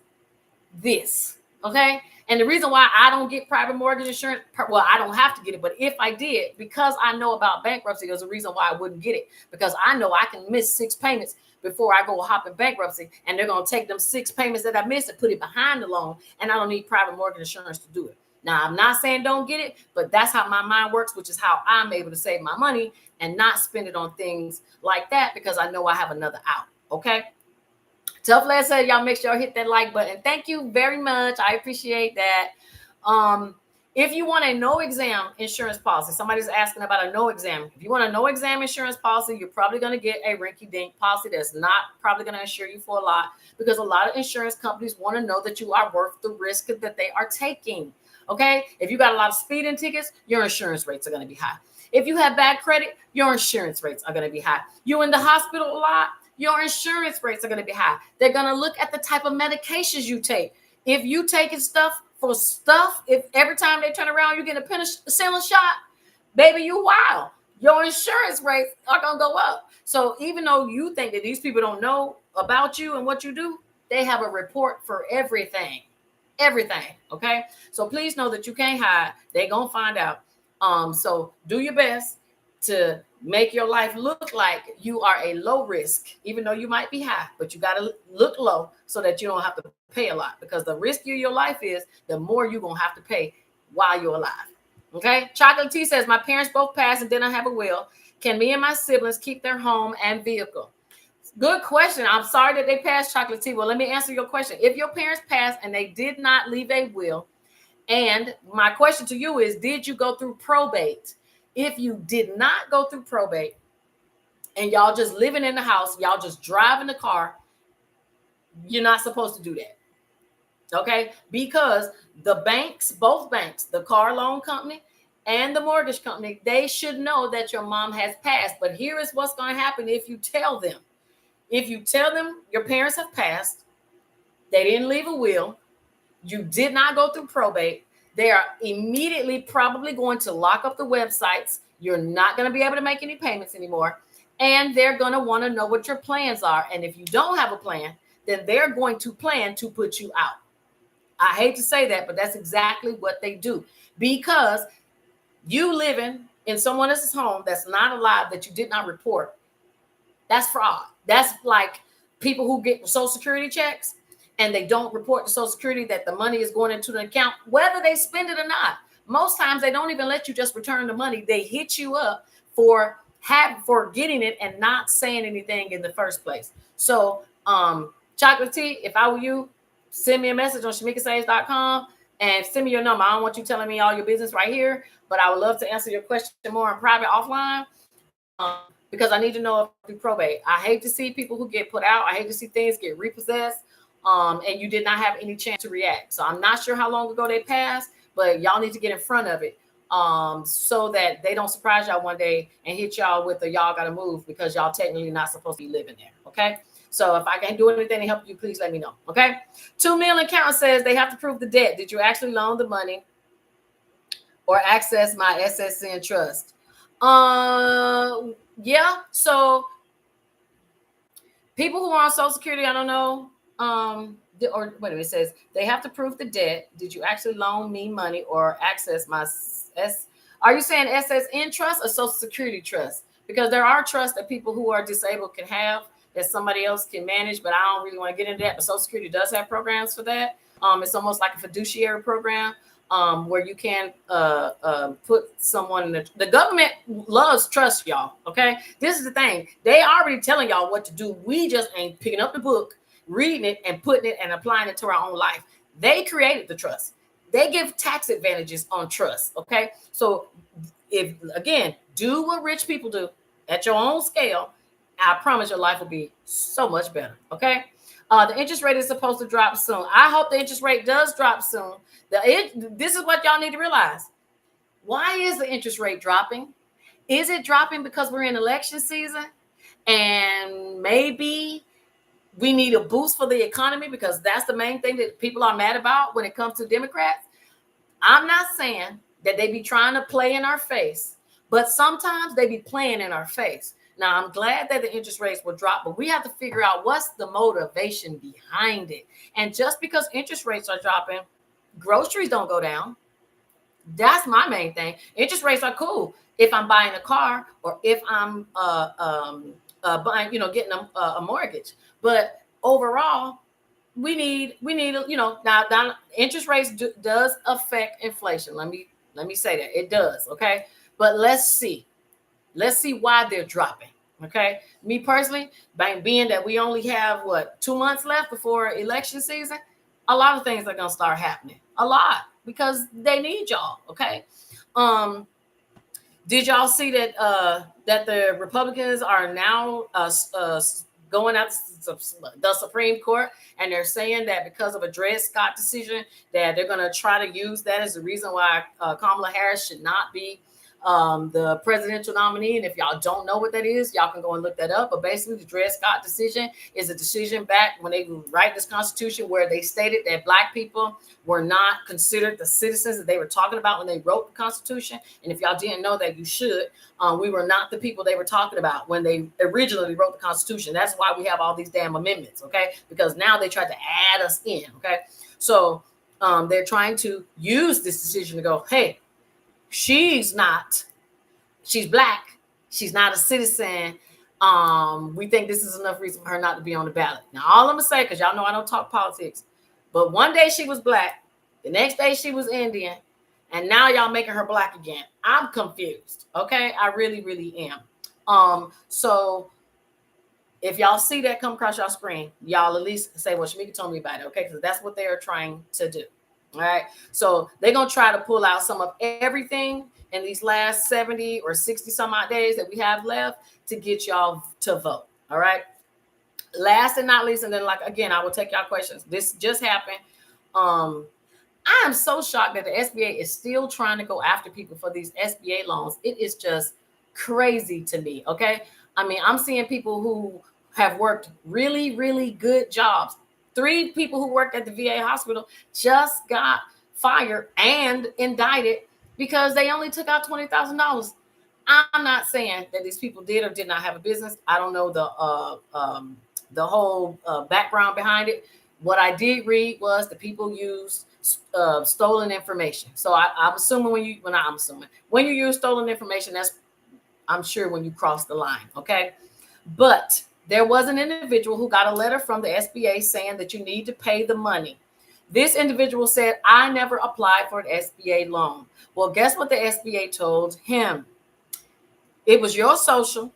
this, okay? And the reason why I don't get private mortgage insurance, well, I don't have to get it, but if I did, because I know about bankruptcy, there's a reason why I wouldn't get it, because I know I can miss 6 payments before I go hop in bankruptcy, and they're going to take them 6 payments that I missed and put it behind the loan, and I don't need private mortgage insurance to do it. Now, I'm not saying don't get it, but that's how my mind works, which is how I'm able to save my money and not spend it on things like that because I know I have another out, okay? Tough Lad said, y'all make sure y'all hit that like button. Thank you very much. I appreciate that. If you want a no exam insurance policy, somebody's asking about a no exam. If you want a no exam insurance policy, you're probably going to get a rinky dink policy that's not probably going to insure you for a lot because a lot of insurance companies want to know that you are worth the risk that they are taking. Okay. If you got a lot of speeding tickets, your insurance rates are going to be high. If you have bad credit, your insurance rates are going to be high. You in the hospital a lot, your insurance rates are going to be high. They're going to look at the type of medications you take. If you taking stuff for stuff, if every time they turn around, you get a penicillin shot, baby, you wild. Your insurance rates are going to go up. So even though you think that these people don't know about you and what you do, they have a report for everything. Everything. Okay. So please know that you can't hide. They're going to find out. So do your best to make your life look like you are a low risk, even though you might be high, but you got to look low so that you don't have to pay a lot, because the riskier your life is, the more you're going to have to pay while you're alive. Okay. Chocolate Tea says, my parents both passed and didn't have a will. Can me and my siblings keep their home and vehicle? Good question. I'm sorry that they passed, Chocolate Tea. Well, let me answer your question. If your parents passed and they did not leave a will, and my question to you is, did you go through probate? If you did not go through probate and y'all just living in the house, y'all just driving the car, you're not supposed to do that. Okay? Because the banks, both banks, the car loan company and the mortgage company, they should know that your mom has passed. But here is what's going to happen if you tell them. If you tell them your parents have passed, they didn't leave a will, you did not go through probate, they are immediately probably going to lock up the websites. You're not going to be able to make any payments anymore. And they're going to want to know what your plans are. And if you don't have a plan, then they're going to plan to put you out. I hate to say that, but that's exactly what they do. Because you living in someone else's home that's not alive, that you did not report, that's fraud. That's like people who get Social Security checks and they don't report to Social Security that the money is going into the account, whether they spend it or not. Most times they don't even let you just return the money. They hit you up for getting it and not saying anything in the first place. So, Chocolate Tea, if I were you, send me a message on shamikasaves.com and send me your number. I don't want you telling me all your business right here, but I would love to answer your question more in private offline. Because I need to know if through probate. I hate to see people who get put out. I hate to see things get repossessed. and you did not have any chance to react. So I'm not sure how long ago they passed, but y'all need to get in front of it so that they don't surprise y'all one day and hit y'all with the y'all gotta move because y'all technically not supposed to be living there. Okay. So if I can do anything to help you, please let me know. Okay. 2 million account says they have to prove the debt. Did you actually loan the money or access my SSN trust? Yeah. So people who are on Social Security, I don't know. Or wait a minute, it says they have to prove the debt. Did you actually loan me money or access my S? Are you saying SSN trust or Social Security trust? Because there are trusts that people who are disabled can have that somebody else can manage, but I don't really want to get into that. But Social Security does have programs for that. It's almost like a fiduciary program where you can put someone in the government loves trust, y'all. Okay, this is the thing. They already telling y'all what to do. We just ain't picking up the book, reading it, and putting it and applying it to our own life. They created the trust. They give tax advantages on trust. Okay, so if again, do what rich people do at your own scale, I promise your life will be so much better. Okay. The interest rate is supposed to drop soon. I hope the interest rate does drop soon. This is what y'all need to realize. Why is the interest rate dropping? Is it dropping because we're in election season and maybe we need a boost for the economy because that's the main thing that people are mad about when it comes to Democrats? I'm not saying that they be trying to play in our face, but sometimes they be playing in our face. Now, I'm glad that the interest rates will drop, but we have to figure out what's the motivation behind it. And just because interest rates are dropping, groceries don't go down. That's my main thing. Interest rates are cool if I'm buying a car or if I'm buying, getting a mortgage. But overall, we need, now interest rates does affect inflation. Let me say that it does. Okay. But let's see why they're dropping. Okay. Me personally, being that we only have 2 months left before election season, a lot of things are going to start happening. A lot, because they need y'all. Okay. Did y'all see that that the Republicans are now going out to the Supreme Court, and they're saying that because of a Dred Scott decision, that they're going to try to use that as the reason why Kamala Harris should not be the presidential nominee. And if y'all don't know what that is, y'all can go and look that up. But basically, the Dred Scott decision is a decision back when they write this Constitution where they stated that Black people were not considered the citizens that they were talking about when they wrote the Constitution. And if y'all didn't know that, you should. We were not the people they were talking about when they originally wrote the Constitution. That's why we have all these damn amendments, okay? Because now they tried to add us in, okay? So they're trying to use this decision to go, hey, she's Black. She's not a citizen. We think this is enough reason for her not to be on the ballot. Now, all I'm gonna say, because y'all know I don't talk politics, but one day she was Black, the next day she was Indian, and now y'all making her Black again. I'm confused. Okay, I really, really am. So if y'all see that come across your screen, y'all at least say, well, Shamika told me about it, okay? Because that's what they are trying to do. All right. So they're going to try to pull out some of everything in these last 70 or 60 some odd days that we have left to get y'all to vote. All right. Last and not least, and then again, I will take y'all questions. This just happened. I am so shocked that the SBA is still trying to go after people for these SBA loans. It is just crazy to me. Okay. I mean, I'm seeing people who have worked really, really good jobs. 3 people who worked at the VA hospital just got fired and indicted because they only took out $20,000. I'm not saying that these people did or did not have a business. I don't know the whole background behind it. What I did read was the people used stolen information. So I'm assuming when you use stolen information, that's, I'm sure, when you cross the line. Okay. But there was an individual who got a letter from the SBA saying that you need to pay the money. This individual said, I never applied for an SBA loan. Well, guess what the SBA told him? It was your social.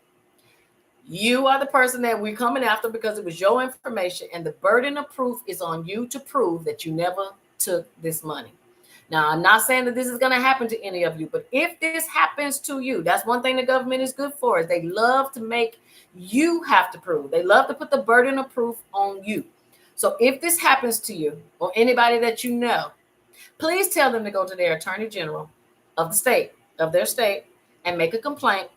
You are the person that we're coming after because it was your information, and the burden of proof is on you to prove that you never took this money. Now, I'm not saying that this is going to happen to any of you, but if this happens to you, that's one thing the government is good for, is they love to make you have to prove. They love to put the burden of proof on you. So if this happens to you or anybody that you know, please tell them to go to their attorney general of the state, of their state, and make a complaint.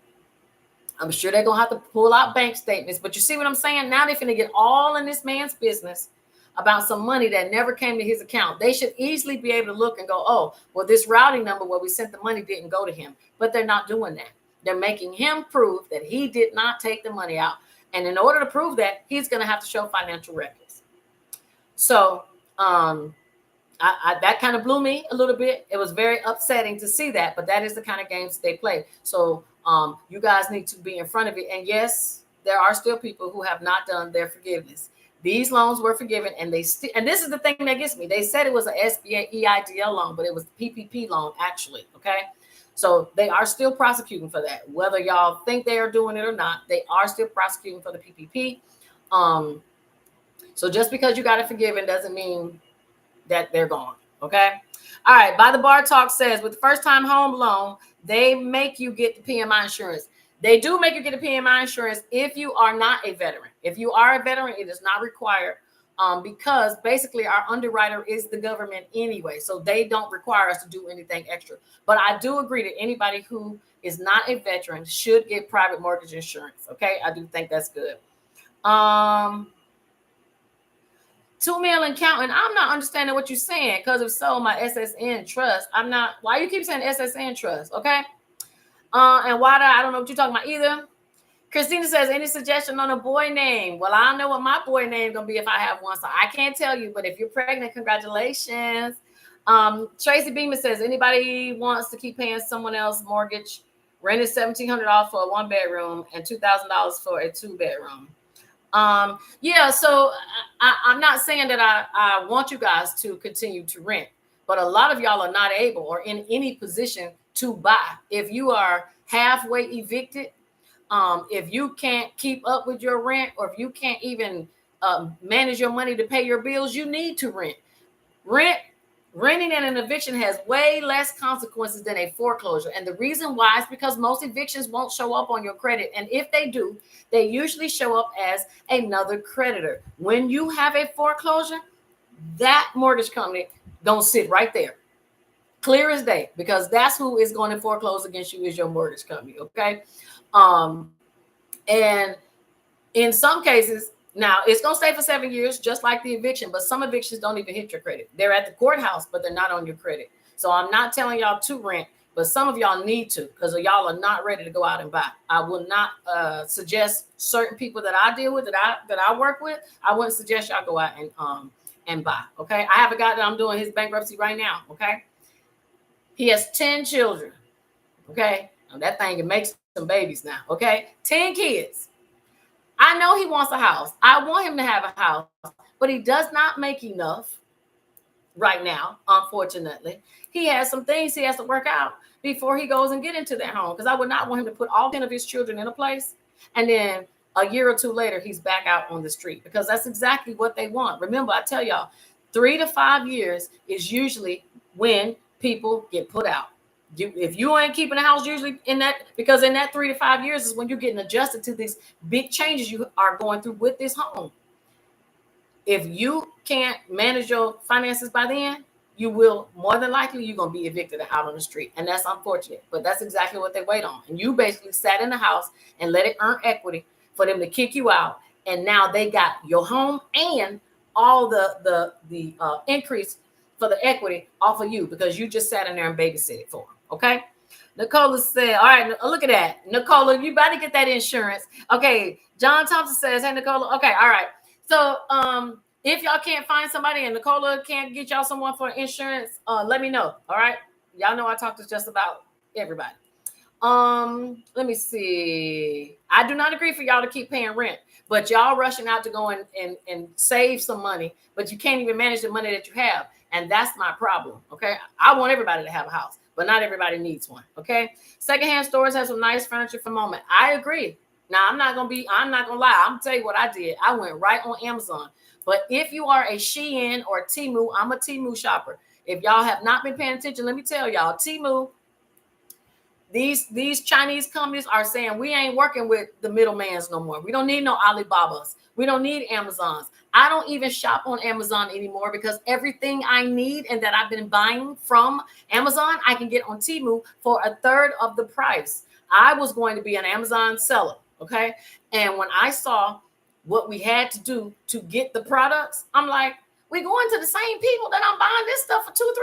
I'm sure they're going to have to pull out bank statements. But you see what I'm saying? Now they're going to get all in this man's business about some money that never came to his account. They should easily be able to look and go, oh, well, this routing number where we sent the money didn't go to him. But they're not doing that. They're making him prove that he did not take the money out. And in order to prove that, he's going to have to show financial records. So that kind of blew me a little bit. It was very upsetting to see that, but that is the kind of games they play. So you guys need to be in front of it. And yes, there are still people who have not done their forgiveness. These loans were forgiven, and they still, and this is the thing that gets me. They said it was an SBA EIDL loan, but it was PPP loan actually. Okay. So they are still prosecuting for that. Whether y'all think they are doing it or not, they are still prosecuting for the PPP. So just because you got it forgiven doesn't mean that they're gone. Okay. All right. By the Bar Talk says, with the first time home loan, they make you get the PMI insurance. They do make you get a PMI insurance if you are not a veteran. If you are a veteran, it is not required because basically our underwriter is the government anyway. So they don't require us to do anything extra. But I do agree that anybody who is not a veteran should get private mortgage insurance. Okay. I do think that's good. 2 million counting. I'm not understanding what you're saying, because if so, my SSN trust. I'm not. Why you keep saying SSN trust? Okay. And why I don't know what you're talking about either. Christina says, any suggestion on a boy name? Well, I don't know what my boy name is gonna be if I have one, so I can't tell you. But if you're pregnant, congratulations. Tracy Beeman says, anybody wants to keep paying someone else mortgage? Rent is $1,700 for a 1-bedroom and $2,000 for a 2-bedroom. Yeah, so I'm not saying that I want you guys to continue to rent, but a lot of y'all are not able or in any position to buy. If you are halfway evicted, if you can't keep up with your rent, or if you can't even manage your money to pay your bills, you need to rent. Renting and an eviction has way less consequences than a foreclosure. And the reason why is because most evictions won't show up on your credit. And if they do, they usually show up as another creditor. When you have a foreclosure, that mortgage company don't sit right there, clear as day, because that's who is going to foreclose against you, is your mortgage company. Okay. And in some cases, now it's going to stay for 7 years, just like the eviction, but some evictions don't even hit your credit. They're at the courthouse, but they're not on your credit. So I'm not telling y'all to rent, but some of y'all need to, because y'all are not ready to go out and buy. I will not suggest certain people that I deal with, that I work with. I wouldn't suggest y'all go out and buy. Okay. I have a guy that I'm doing his bankruptcy right now. Okay. He has 10 children. Okay. Now that thing can make some babies now. Okay. 10 kids. I know he wants a house. I want him to have a house, but he does not make enough right now. Unfortunately, he has some things he has to work out before he goes and get into that home. Because I would not want him to put all 10 of his children in a place, and then a year or two later, he's back out on the street, because that's exactly what they want. Remember, I tell y'all, 3 to 5 years is usually when people get put out. If you ain't keeping the house usually in that, because in that 3 to 5 years is when you're getting adjusted to these big changes you are going through with this home. If you can't manage your finances by then, you will more than likely, you're going to be evicted and out on the street. And that's unfortunate, but that's exactly what they wait on. And you basically sat in the house and let it earn equity for them to kick you out. And now they got your home and all the increase for the equity off of you, because you just sat in there and babysitted for them. Okay. Nicola said, all right, look at that. Nicola, you better get that insurance. Okay. John Thompson says, hey, Nicola. Okay. All right. So if y'all can't find somebody and Nicola can't get y'all someone for insurance, let me know. All right. Y'all know I talk to just about everybody. Let me see. I do not agree for y'all to keep paying rent, but y'all rushing out to go and save some money, but you can't even manage the money that you have. And that's my problem. Okay. I want everybody to have a house, but not everybody needs one. Okay. Secondhand stores have some nice furniture for the moment. I agree. Now I'm not going to lie. I'm going to tell you what I did. I went right on Amazon. But if you are a Shein or Temu, I'm a Temu shopper. If y'all have not been paying attention, let me tell y'all, Temu, These Chinese companies are saying we ain't working with the middlemans no more. We don't need no Alibabas. We don't need Amazons. I don't even shop on Amazon anymore because everything I need and that I've been buying from Amazon, I can get on Temu for a third of the price. I was going to be an Amazon seller, okay? And when I saw what we had to do to get the products, I'm like, we're going to the same people that I'm buying this stuff for $2 or $3.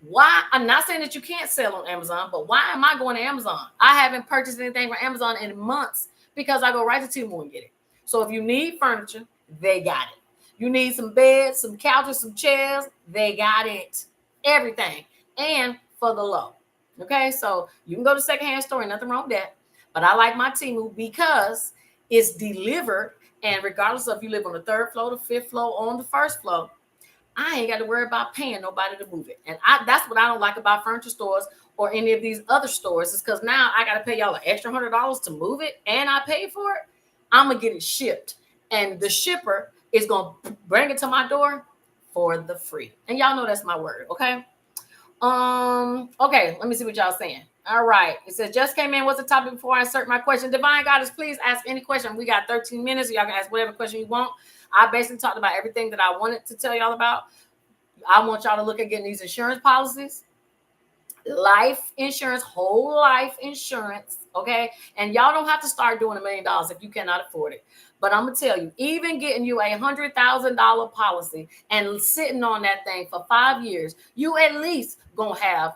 Why? I'm not saying that you can't sell on Amazon, but why am I going to Amazon? I haven't purchased anything from Amazon in months because I go right to Temu and get it. So if you need furniture, they got it. You need some beds, some couches, some chairs, they got it. Everything. And for the low. Okay, so you can go to secondhand store, nothing wrong with that. But I like my Temu because it's delivered. And regardless of if you live on the 3rd floor, the 5th floor, or on the 1st floor, I ain't got to worry about paying nobody to move it. And that's what I don't like about furniture stores or any of these other stores, is because now I got to pay y'all an extra $100 to move it, and I pay for it. I'm going to get it shipped. And the shipper is going to bring it to my door for the free. And y'all know that's my word, okay? Okay, let me see what y'all saying. All right. It says, just came in. What's the topic before I insert my question? Divine Goddess, please ask any question. We got 13 minutes. So y'all can ask whatever question you want. I basically talked about everything that I wanted to tell y'all about. I want y'all to look at getting these insurance policies, life insurance, whole life insurance. Okay. And y'all don't have to start doing $1 million if you cannot afford it. But I'm going to tell you, even getting you a $100,000 policy and sitting on that thing for 5 years, you at least going to have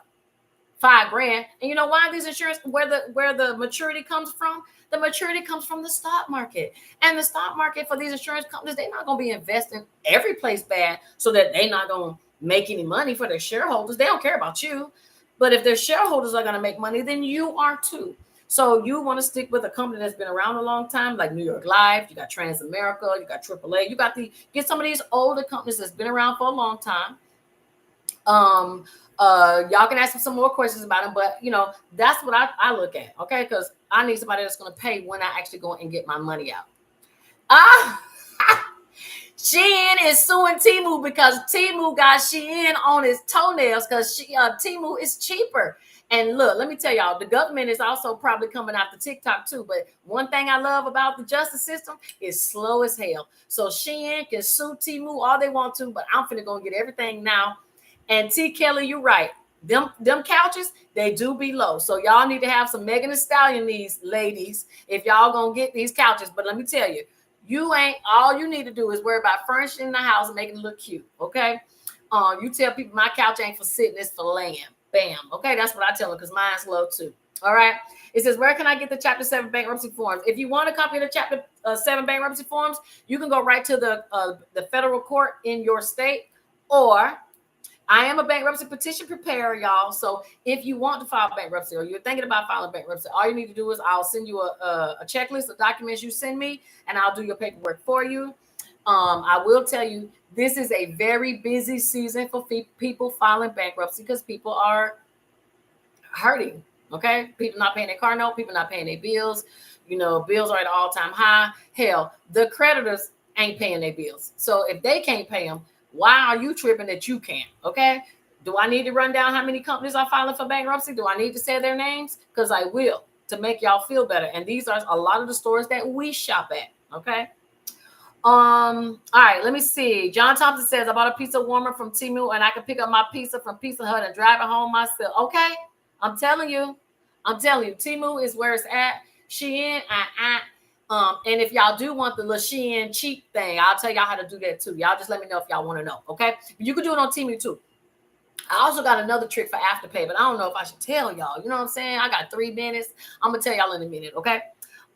$5,000. And you know why these insurance, where the maturity comes from? The maturity comes from the stock market. And the stock market for these insurance companies, they're not going to be investing every place bad so that they're not going to make any money for their shareholders. They don't care about you. But if their shareholders are going to make money, then you are too. So you want to stick with a company that's been around a long time, like New York Life, you got Transamerica, you got AAA, you got get some of these older companies that's been around for a long time. Y'all can ask me some more questions about them, but that's what I look at, okay? Because I need somebody that's going to pay when I actually go and get my money out. Shein is suing Temu because Temu got Shein on his toenails because Temu is cheaper. And look, let me tell y'all, the government is also probably coming after TikTok too. But one thing I love about the justice system is slow as hell. So Shein can sue Temu all they want to, but I'm finna go get everything now. And T. Kelly, you're right. Them couches, they do be low. So y'all need to have some Megan Thee Stallion, these ladies, if y'all gonna get these couches. But let me tell you, all you need to do is worry about furnishing the house and making it look cute. Okay. You tell people my couch ain't for sitting, it's for laying. Bam. Okay, that's what I tell them because mine's low too. All right. It says, where can I get the Chapter 7 bankruptcy forms? If you want a copy of the Chapter 7 bankruptcy forms, you can go right to the federal court in your state, or I am a bankruptcy petition preparer, y'all. So if you want to file bankruptcy or you're thinking about filing bankruptcy, all you need to do is I'll send you a checklist of documents you send me, and I'll do your paperwork for you. I will tell you, this is a very busy season for people filing bankruptcy because people are hurting. Okay, people not paying their car note, people not paying their bills. Bills are at an all-time high. Hell, the creditors ain't paying their bills. So if they can't pay them, why are you tripping that you can't? Okay. Do I need to run down how many companies are filing for bankruptcy? Do I need to say their names? Because I will, to make y'all feel better. And these are a lot of the stores that we shop at. Okay. All right, let me see. John Thompson says, I bought a pizza warmer from Temu and I can pick up my pizza from Pizza Hut and drive it home myself. Okay. I'm telling you, Temu is where it's at. Shein, and if y'all do want the little Shein cheap thing, I'll tell y'all how to do that too. Y'all just let me know if y'all want to know, okay? You can do it on Temu too. I also got another trick for Afterpay, but I don't know if I should tell y'all. You know what I'm saying? I got 3 minutes. I'm going to tell y'all in a minute, okay?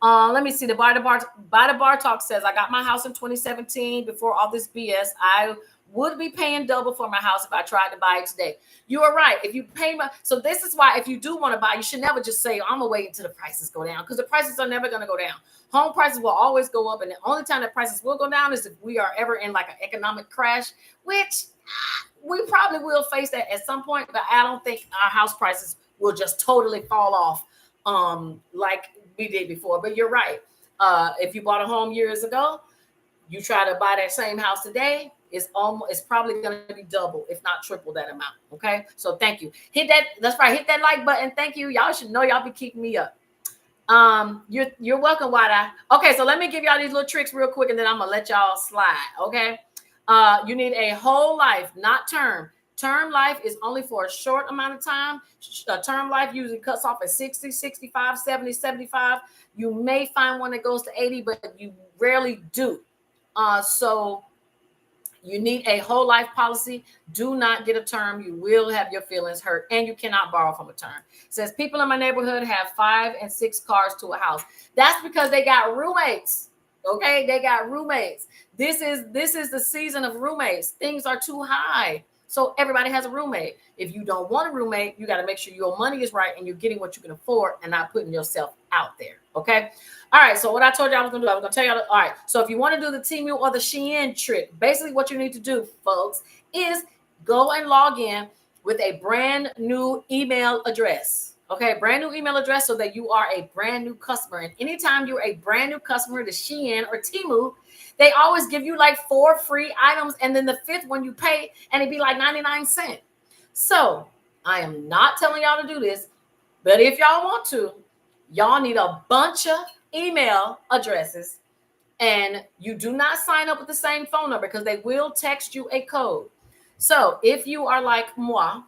Let me see. The By the Bar Talk says, I got my house in 2017. Before all this BS, I would be paying double for my house if I tried to buy it today. You are right. If you pay so this is why if you do want to buy, you should never just say, I'm gonna wait until the prices go down, because the prices are never gonna go down. Home prices will always go up, and the only time that prices will go down is if we are ever in like an economic crash, which we probably will face that at some point, but I don't think our house prices will just totally fall off like we did before. But you're right. If you bought a home years ago, you try to buy that same house today, it's probably going to be double, if not triple that amount. Okay. So thank you. Hit that. That's right. Hit that like button. Thank you. Y'all should know y'all be keeping me up. You're welcome, Wide Eye. Okay, so let me give y'all these little tricks real quick, and then I'm gonna let y'all slide. Okay. You need a whole life, not term. Term life is only for a short amount of time. Term life usually cuts off at 60, 65, 70, 75. You may find one that goes to 80, but you rarely do. So you need a whole life policy. Do not get a term. You will have your feelings hurt, and you cannot borrow from a term. It says people in my neighborhood have 5 and 6 cars to a house. That's because they got roommates. Okay, they got roommates. This is the season of roommates. Things are too high, so everybody has a roommate. If you don't want a roommate, you got to make sure your money is right and you're getting what you can afford and not putting yourself out there. Okay. All right. So what I told you I was going to do, I was going to tell you. All right. So if you want to do the Temu or the Shein trick, basically what you need to do, folks, is go and log in with a brand new email address. Okay, brand new email address, so that you are a brand new customer. And anytime you're a brand new customer to Shein or Temu, they always give you like 4 free items, and then the 5th one you pay, and it'd be like 99 cents. So I am not telling y'all to do this, but if y'all want to, y'all need a bunch of email addresses, and you do not sign up with the same phone number because they will text you a code. So if you are like moi,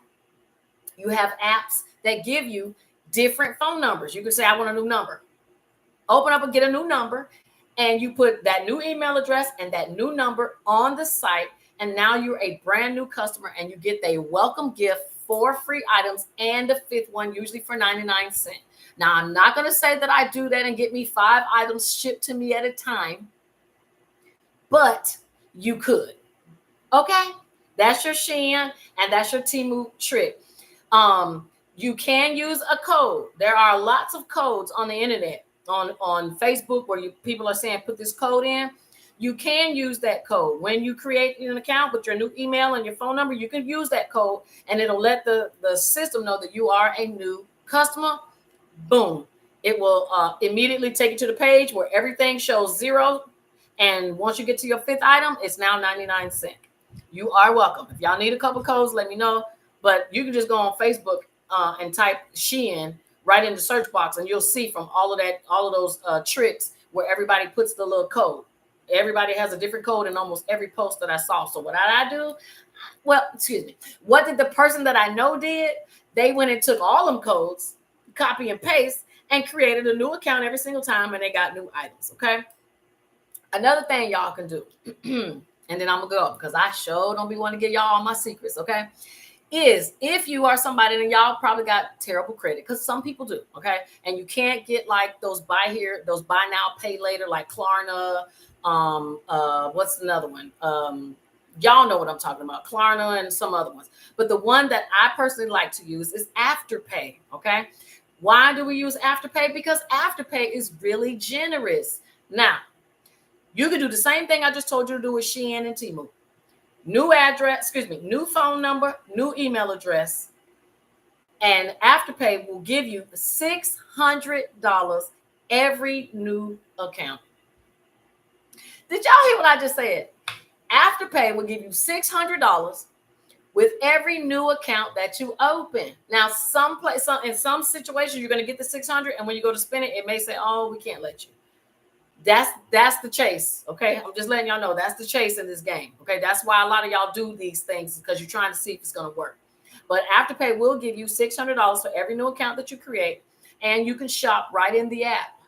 you have apps that give you different phone numbers. You can say, I want a new number. Open up and get a new number, and you put that new email address and that new number on the site, and now you're a brand new customer, and you get a welcome gift, 4 free items, and the 5th one, usually for 99 cents. Now, I'm not going to say that I do that and get me 5 items shipped to me at a time, but you could. Okay? That's your Shein, and that's your Temu trick. You can use a code. There are lots of codes on the internet, on Facebook, where people are saying, put this code in. You can use that code. When you create an account with your new email and your phone number, you can use that code, and it'll let the system know that you are a new customer. Boom. It will immediately take you to the page where everything shows 0. And once you get to your 5th item, it's now 99 cents. You are welcome. If y'all need a couple codes, let me know. But you can just go on Facebook and type Shein right in the search box, and you'll see from all of those tricks where everybody puts the little code. Everybody has a different code in almost every post that I saw. So what did I do? Well, excuse me. What did the person that I know did? They went and took all them codes, copy and paste, and created a new account every single time, and they got new items. Okay. Another thing y'all can do, and then I'm gonna go because I sure don't be wanting to give y'all all my secrets. Okay. Is if you are somebody, and y'all probably got terrible credit, because some people do, okay, and you can't get like those buy now, pay later, like Klarna. What's another one? Y'all know what I'm talking about, Klarna and some other ones. But the one that I personally like to use is Afterpay. Okay, why do we use Afterpay? Because Afterpay is really generous. Now, you can do the same thing I just told you to do with Shein and Temu. New address, new phone number, new email address, and Afterpay will give you $600 every new account. Did y'all hear what I just said? Afterpay will give you $600 with every new account that you open. Now, in some situations, you're going to get the $600, and when you go to spend it, it may say, "Oh, we can't let you." That's the chase. Okay. I'm just letting y'all know that's the chase in this game. Okay. That's why a lot of y'all do these things, because you're trying to see if it's going to work. But Afterpay will give you $600 for every new account that you create, and you can shop right in the app.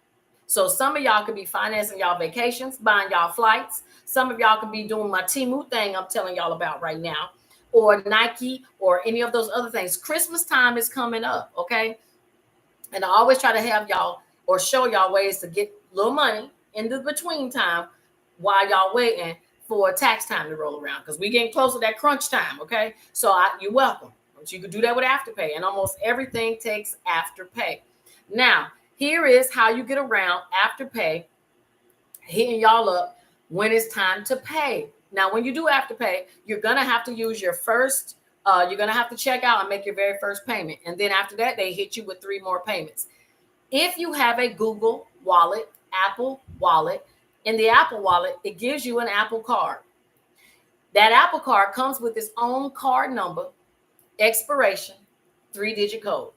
So some of y'all could be financing y'all vacations, buying y'all flights. Some of y'all could be doing my Temu thing I'm telling y'all about right now, or Nike, or any of those other things. Christmas time is coming up. Okay. And I always try to have y'all or show y'all ways to get a little money in the between time while y'all waiting for tax time to roll around, because we getting close to that crunch time. Okay, so you're welcome. But you could do that with Afterpay, and almost everything takes Afterpay. Now, here is how you get around Afterpay hitting y'all up when it's time to pay. Now, when you do Afterpay, you're gonna have to use your first. You're gonna have to check out and make your very first payment, and then after that, they hit you with 3 more payments. If you have a Google Wallet, Apple Wallet, in the Apple Wallet, it gives you an Apple card. That Apple Card comes with its own card number, expiration, 3-digit code.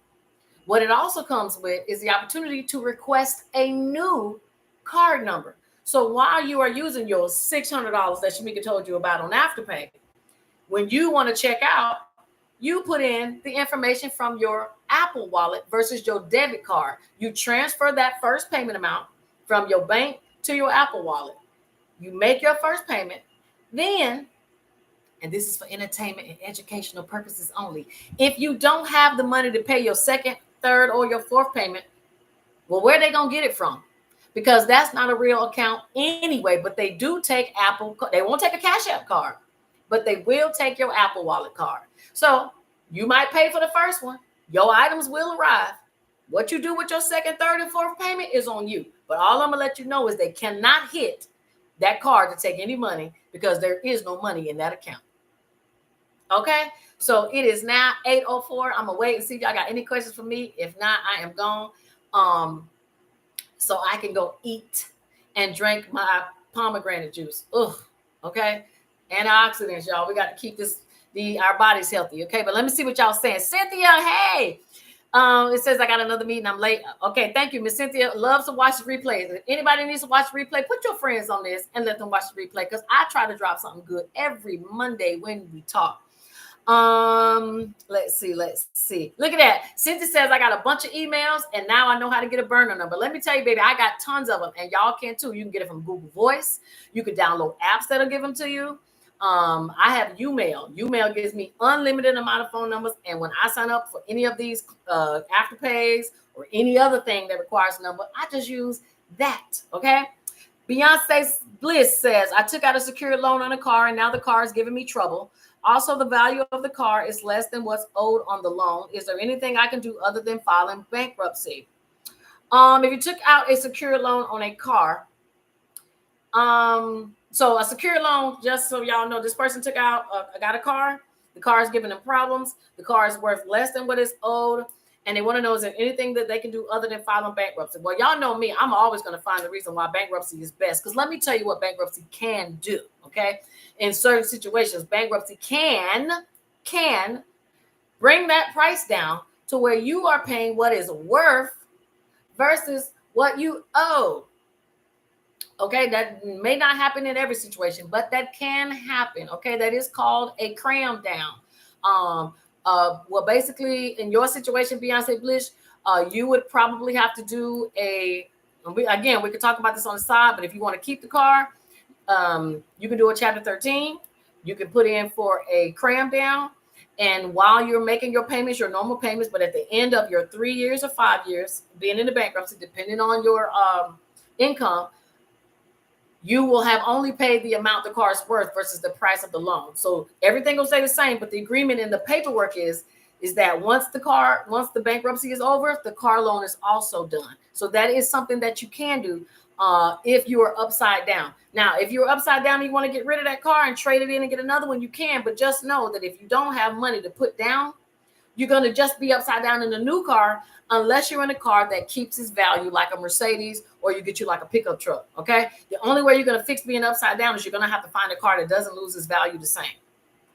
What it also comes with is the opportunity to request a new card number. So while you are using your $600 that Shamika told you about on Afterpay, when you want to check out, you put in the information from your Apple wallet versus your debit card. You transfer that first payment amount from your bank to your Apple wallet. You make your first payment. Then, and this is for entertainment and educational purposes only, if you don't have the money to pay your second, third, or your fourth payment, well, where are they going to get it from? Because that's not a real account anyway, but they do take Apple. They won't take a Cash App card, but they will take your Apple Wallet card. So you might pay for the first one. Your items will arrive. What you do with your second, third, and fourth payment is on you. But all I'm going to let you know is they cannot hit that card to take any money because there is no money in that account. Okay? So it is now 8:04. I'm going to wait and see if y'all got any questions for me. If not, I am gone. So I can go eat and drink my pomegranate juice. Ugh. Okay? Antioxidants, y'all. We got to keep our bodies healthy. Okay? But let me see what y'all saying. Cynthia, hey. It says I got another meeting. I'm late. Okay, thank you, Miss Cynthia. Loves to watch the replays. If anybody needs to watch the replay, put your friends on this and let them watch the replay because I try to drop something good every Monday when we talk. Let's see. Look at that. Cynthia says I got a bunch of emails and now I know how to get a burner number. Let me tell you, baby, I got tons of them and y'all can too. You can get it from Google Voice. You can download apps that'll give them to you. I have Umail. Umail gives me unlimited amount of phone numbers. And when I sign up for any of these Afterpays or any other thing that requires a number, I just use that. Okay. Beyonce Bliss says, I took out a secured loan on a car and now the car is giving me trouble. Also, the value of the car is less than what's owed on the loan. Is there anything I can do other than filing bankruptcy? If you took out a secured loan on a car, so a secured loan, just so y'all know, this person got a car. The car is giving them problems. The car is worth less than what is owed. And they want to know, is there anything that they can do other than filing bankruptcy? Well, y'all know me. I'm always going to find the reason why bankruptcy is best. Because let me tell you what bankruptcy can do, okay? In certain situations, bankruptcy can bring that price down to where you are paying what is worth versus what you owe. Okay, that may not happen in every situation, but that can happen. Okay, that is called a cram down. Well, basically, in your situation, Beyonce Bliss, you would probably have to do we could talk about this on the side, but if you want to keep the car, you can do a Chapter 13. You can put in for a cram down. And while you're making your payments, your normal payments, but at the end of your 3 years or 5 years, being in the bankruptcy, depending on your income, you will have only paid the amount the car is worth versus the price of the loan. So everything will stay the same, but the agreement in the paperwork is that once the bankruptcy is over, the car loan is also done. So that is something that you can do if you are upside down. Now, if you're upside down and you want to get rid of that car and trade it in and get another one, you can, but just know that if you don't have money to put down, you're going to just be upside down in a new car unless you're in a car that keeps its value like a Mercedes or you get you like a pickup truck, okay? The only way you're going to fix being upside down is you're going to have to find a car that doesn't lose its value the same.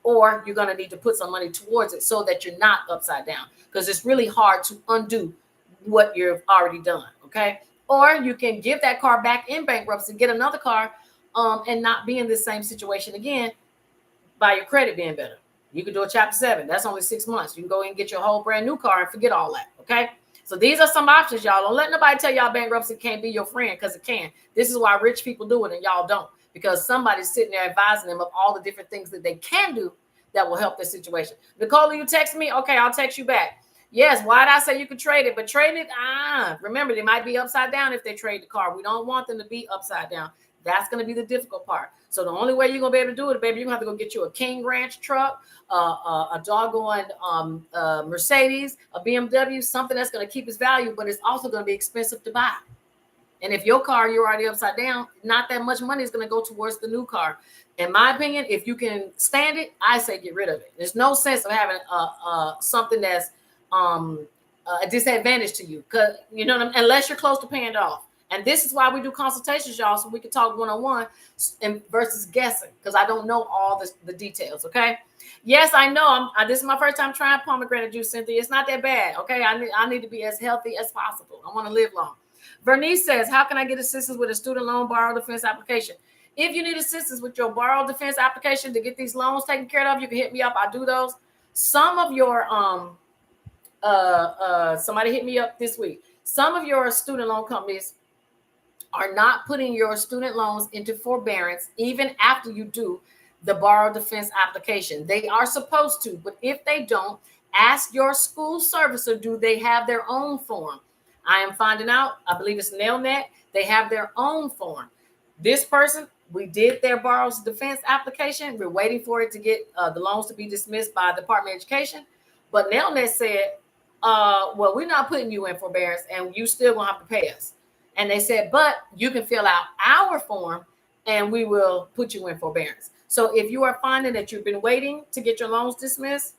Or you're going to need to put some money towards it so that you're not upside down because it's really hard to undo what you've already done, okay? Or you can give that car back in bankruptcy, get another car, and not be in this same situation again by your credit being better. You can do a Chapter 7. That's only 6 months. You can go in and get your whole brand new car and forget all that, okay? So these are some options, y'all. Don't let nobody tell y'all bankruptcy can't be your friend because it can. This is why rich people do it and y'all don't, because somebody's sitting there advising them of all the different things that they can do that will help their situation. Nicole, you text me? Okay, I'll text you back. Yes, why'd I say you could trade it? But trade it, remember, they might be upside down if they trade the car. We don't want them to be upside down. That's going to be the difficult part. So the only way you're going to be able to do it, baby, you're going to have to go get you a King Ranch truck, a doggone Mercedes, a BMW, something that's going to keep its value, but it's also going to be expensive to buy. And if your car, you're already upside down, not that much money is going to go towards the new car. In my opinion, if you can stand it, I say get rid of it. There's no sense of having something that's a disadvantage to you, because you know what I mean? Unless you're close to paying it off. And this is why we do consultations, y'all, so we can talk one-on-one and versus guessing, because I don't know all the details, okay? Yes, I know. This is my first time trying pomegranate juice, Cynthia. It's not that bad, okay? I need to be as healthy as possible. I want to live long. Vernice says, how can I get assistance with a student loan borrow defense application? If you need assistance with your borrow defense application to get these loans taken care of, you can hit me up. I do those. Some of your somebody hit me up this week. Some of your student loan companies are not putting your student loans into forbearance even after you do the borrow defense application. They are supposed to, but if they don't, ask your school servicer, do they have their own form? I am finding out, I believe it's NailNet, they have their own form. This person, we did their borrow defense application. We're waiting for it to get the loans to be dismissed by the Department of Education. But NailNet said, well, we're not putting you in forbearance and you still gonna have to pay us. And they said, but you can fill out our form and we will put you in forbearance. So if you are finding that you've been waiting to get your loans dismissed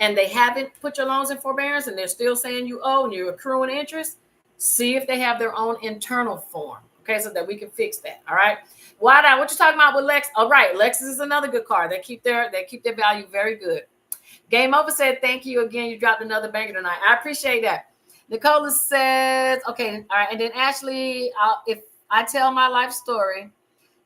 and they haven't put your loans in forbearance and they're still saying you owe and you're accruing interest, see if they have their own internal form, okay, so that we can fix that. All right. What you talking about with Lex? All right, Lexus is another good card. They keep their value very good. Game Over said, thank you again. You dropped another banger tonight. I appreciate that. Nicola says, okay, all right. And then Ashley, if I tell my life story,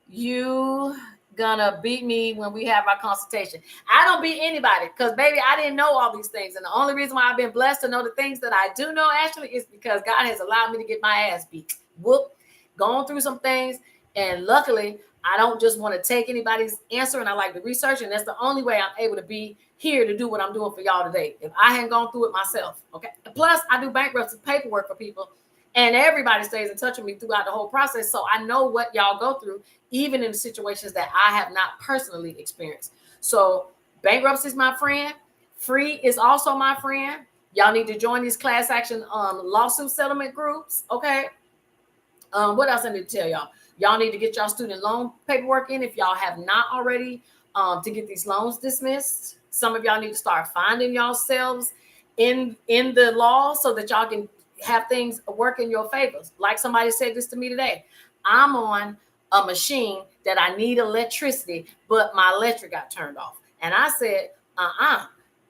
you gonna beat me when we have our consultation. I don't beat anybody because, baby, I didn't know all these things. And the only reason why I've been blessed to know the things that I do know, Ashley, is because God has allowed me to get my ass beat. Whoop, gone through some things. And luckily, I don't just want to take anybody's answer, and I like to research. And that's the only way I'm able to be here to do what I'm doing for y'all today. If I hadn't gone through it myself, okay? Plus, I do bankruptcy paperwork for people, and everybody stays in touch with me throughout the whole process. So I know what y'all go through, even in situations that I have not personally experienced. So bankruptcy is my friend. Free is also my friend. Y'all need to join these class action lawsuit settlement groups, okay? What else I need to tell y'all? Y'all need to get y'all student loan paperwork in if y'all have not already, to get these loans dismissed. Some of y'all need to start finding yourselves in the law so that y'all can have things work in your favor. Like somebody said this to me today. I'm on a machine that I need electricity, but my electric got turned off. And I said,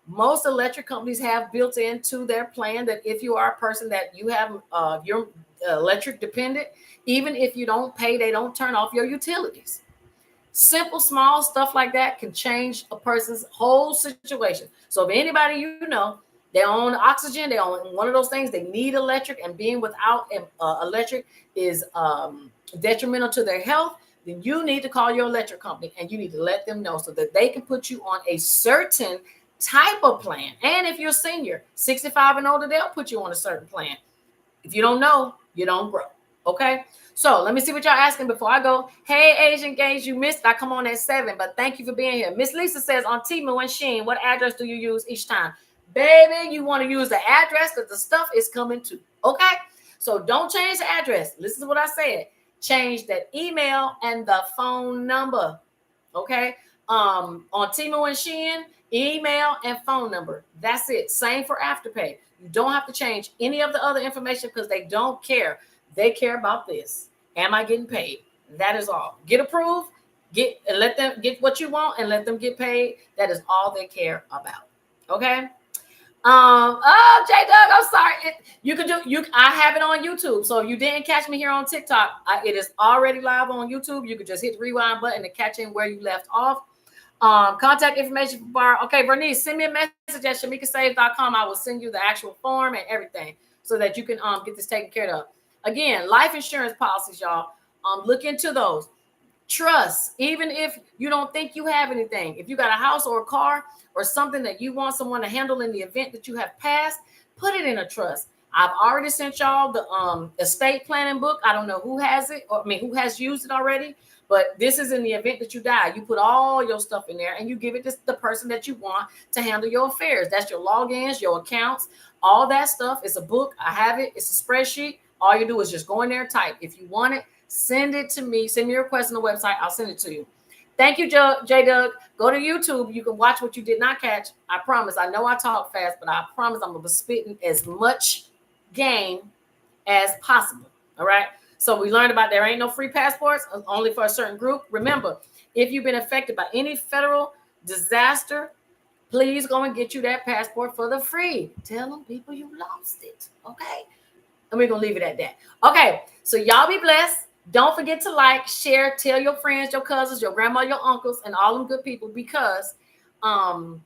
most electric companies have built into their plan that if you are a person that you have your electric dependent, even if you don't pay, they don't turn off your utilities. Simple, small stuff like that can change a person's whole situation. So if anybody you know, they own oxygen, they own one of those things, they need electric, and being without electric is detrimental to their health, then you need to call your electric company and you need to let them know so that they can put you on a certain type of plan. And if you're a senior, 65 and older, they'll put you on a certain plan. If you don't know, you don't grow. Okay. So let me see what y'all asking before I go. Hey, Asian Gays, you missed. I come on at 7, but thank you for being here. Miss Lisa says on Temu and Shein, what address do you use each time? Baby, you want to use the address because the stuff is coming too. Okay. So don't change the address. Listen to what I said. Change that email and the phone number. Okay. On Temu and Shein, email and phone number. That's it. Same for Afterpay. You don't have to change any of the other information because they don't care. They care about this. Am I getting paid? That is all. Get approved, let them get what you want and let them get paid. That is all they care about. Okay. Oh, J Doug, I'm sorry. I have it on YouTube. So if you didn't catch me here on TikTok, it is already live on YouTube. You could just hit the rewind button to catch in where you left off. Contact information for bar. Okay, Bernice, send me a message at shamikasaves.com. I will send you the actual form and everything so that you can get this taken care of. Again, life insurance policies, y'all. Look into those. Trust, even if you don't think you have anything. If you got a house or a car or something that you want someone to handle in the event that you have passed, put it in a trust. I've already sent y'all the estate planning book. I don't know who has it, who has used it already. But this is in the event that you die. You put all your stuff in there and you give it to the person that you want to handle your affairs. That's your logins, your accounts, all that stuff. It's a book. I have it. It's a spreadsheet. All you do is just go in there and type. If you want it, send it to me. Send me a request on the website. I'll send it to you. Thank you, J Doug. Go to YouTube. You can watch what you did not catch. I promise. I know I talk fast, but I promise I'm going to be spitting as much game as possible. All right. So we learned about there ain't no free passports, only for a certain group. Remember, if you've been affected by any federal disaster, please go and get you that passport for the free. Tell them people you lost it. Okay. And we're going to leave it at that. Okay. So y'all be blessed. Don't forget to like, share, tell your friends, your cousins, your grandma, your uncles, and all them good people, because I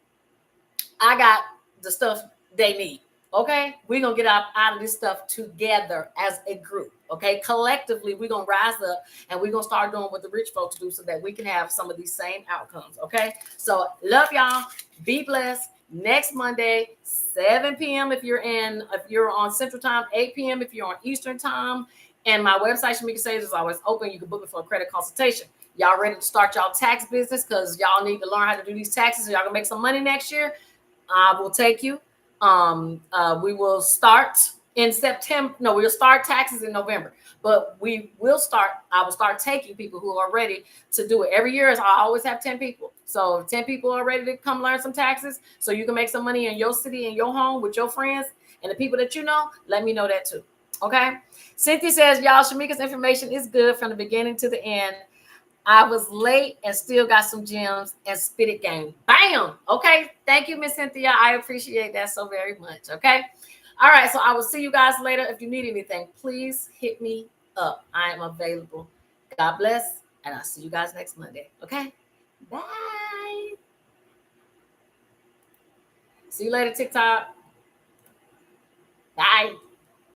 got the stuff they need. Okay, we're gonna get out of this stuff together as a group. Okay, collectively, we're gonna rise up and we're gonna start doing what the rich folks do so that we can have some of these same outcomes. Okay, so love y'all. Be blessed. Next Monday, 7 p.m. if you're on Central Time, 8 p.m. if you're on Eastern Time. And my website, Shamika Saves, is always open. You can book me for a credit consultation. Y'all ready to start y'all tax business? Because y'all need to learn how to do these taxes so y'all can make some money next year. I will take you. We will start in September. No, we'll start taxes in November, but I will start taking people who are ready to do it. Every year, I always have 10 people. So if 10 people are ready to come learn some taxes so you can make some money in your city, in your home, with your friends and the people that you know, let me know that too. Okay. Cynthia says, y'all, Shamika's information is good from the beginning to the end. I was late and still got some gems and spit it game. Bam. Okay. Thank you, Miss Cynthia. I appreciate that so very much. Okay. All right. So I will see you guys later. If you need anything, please hit me up. I am available. God bless. And I'll see you guys next Monday. Okay. Bye. See you later, TikTok. Bye.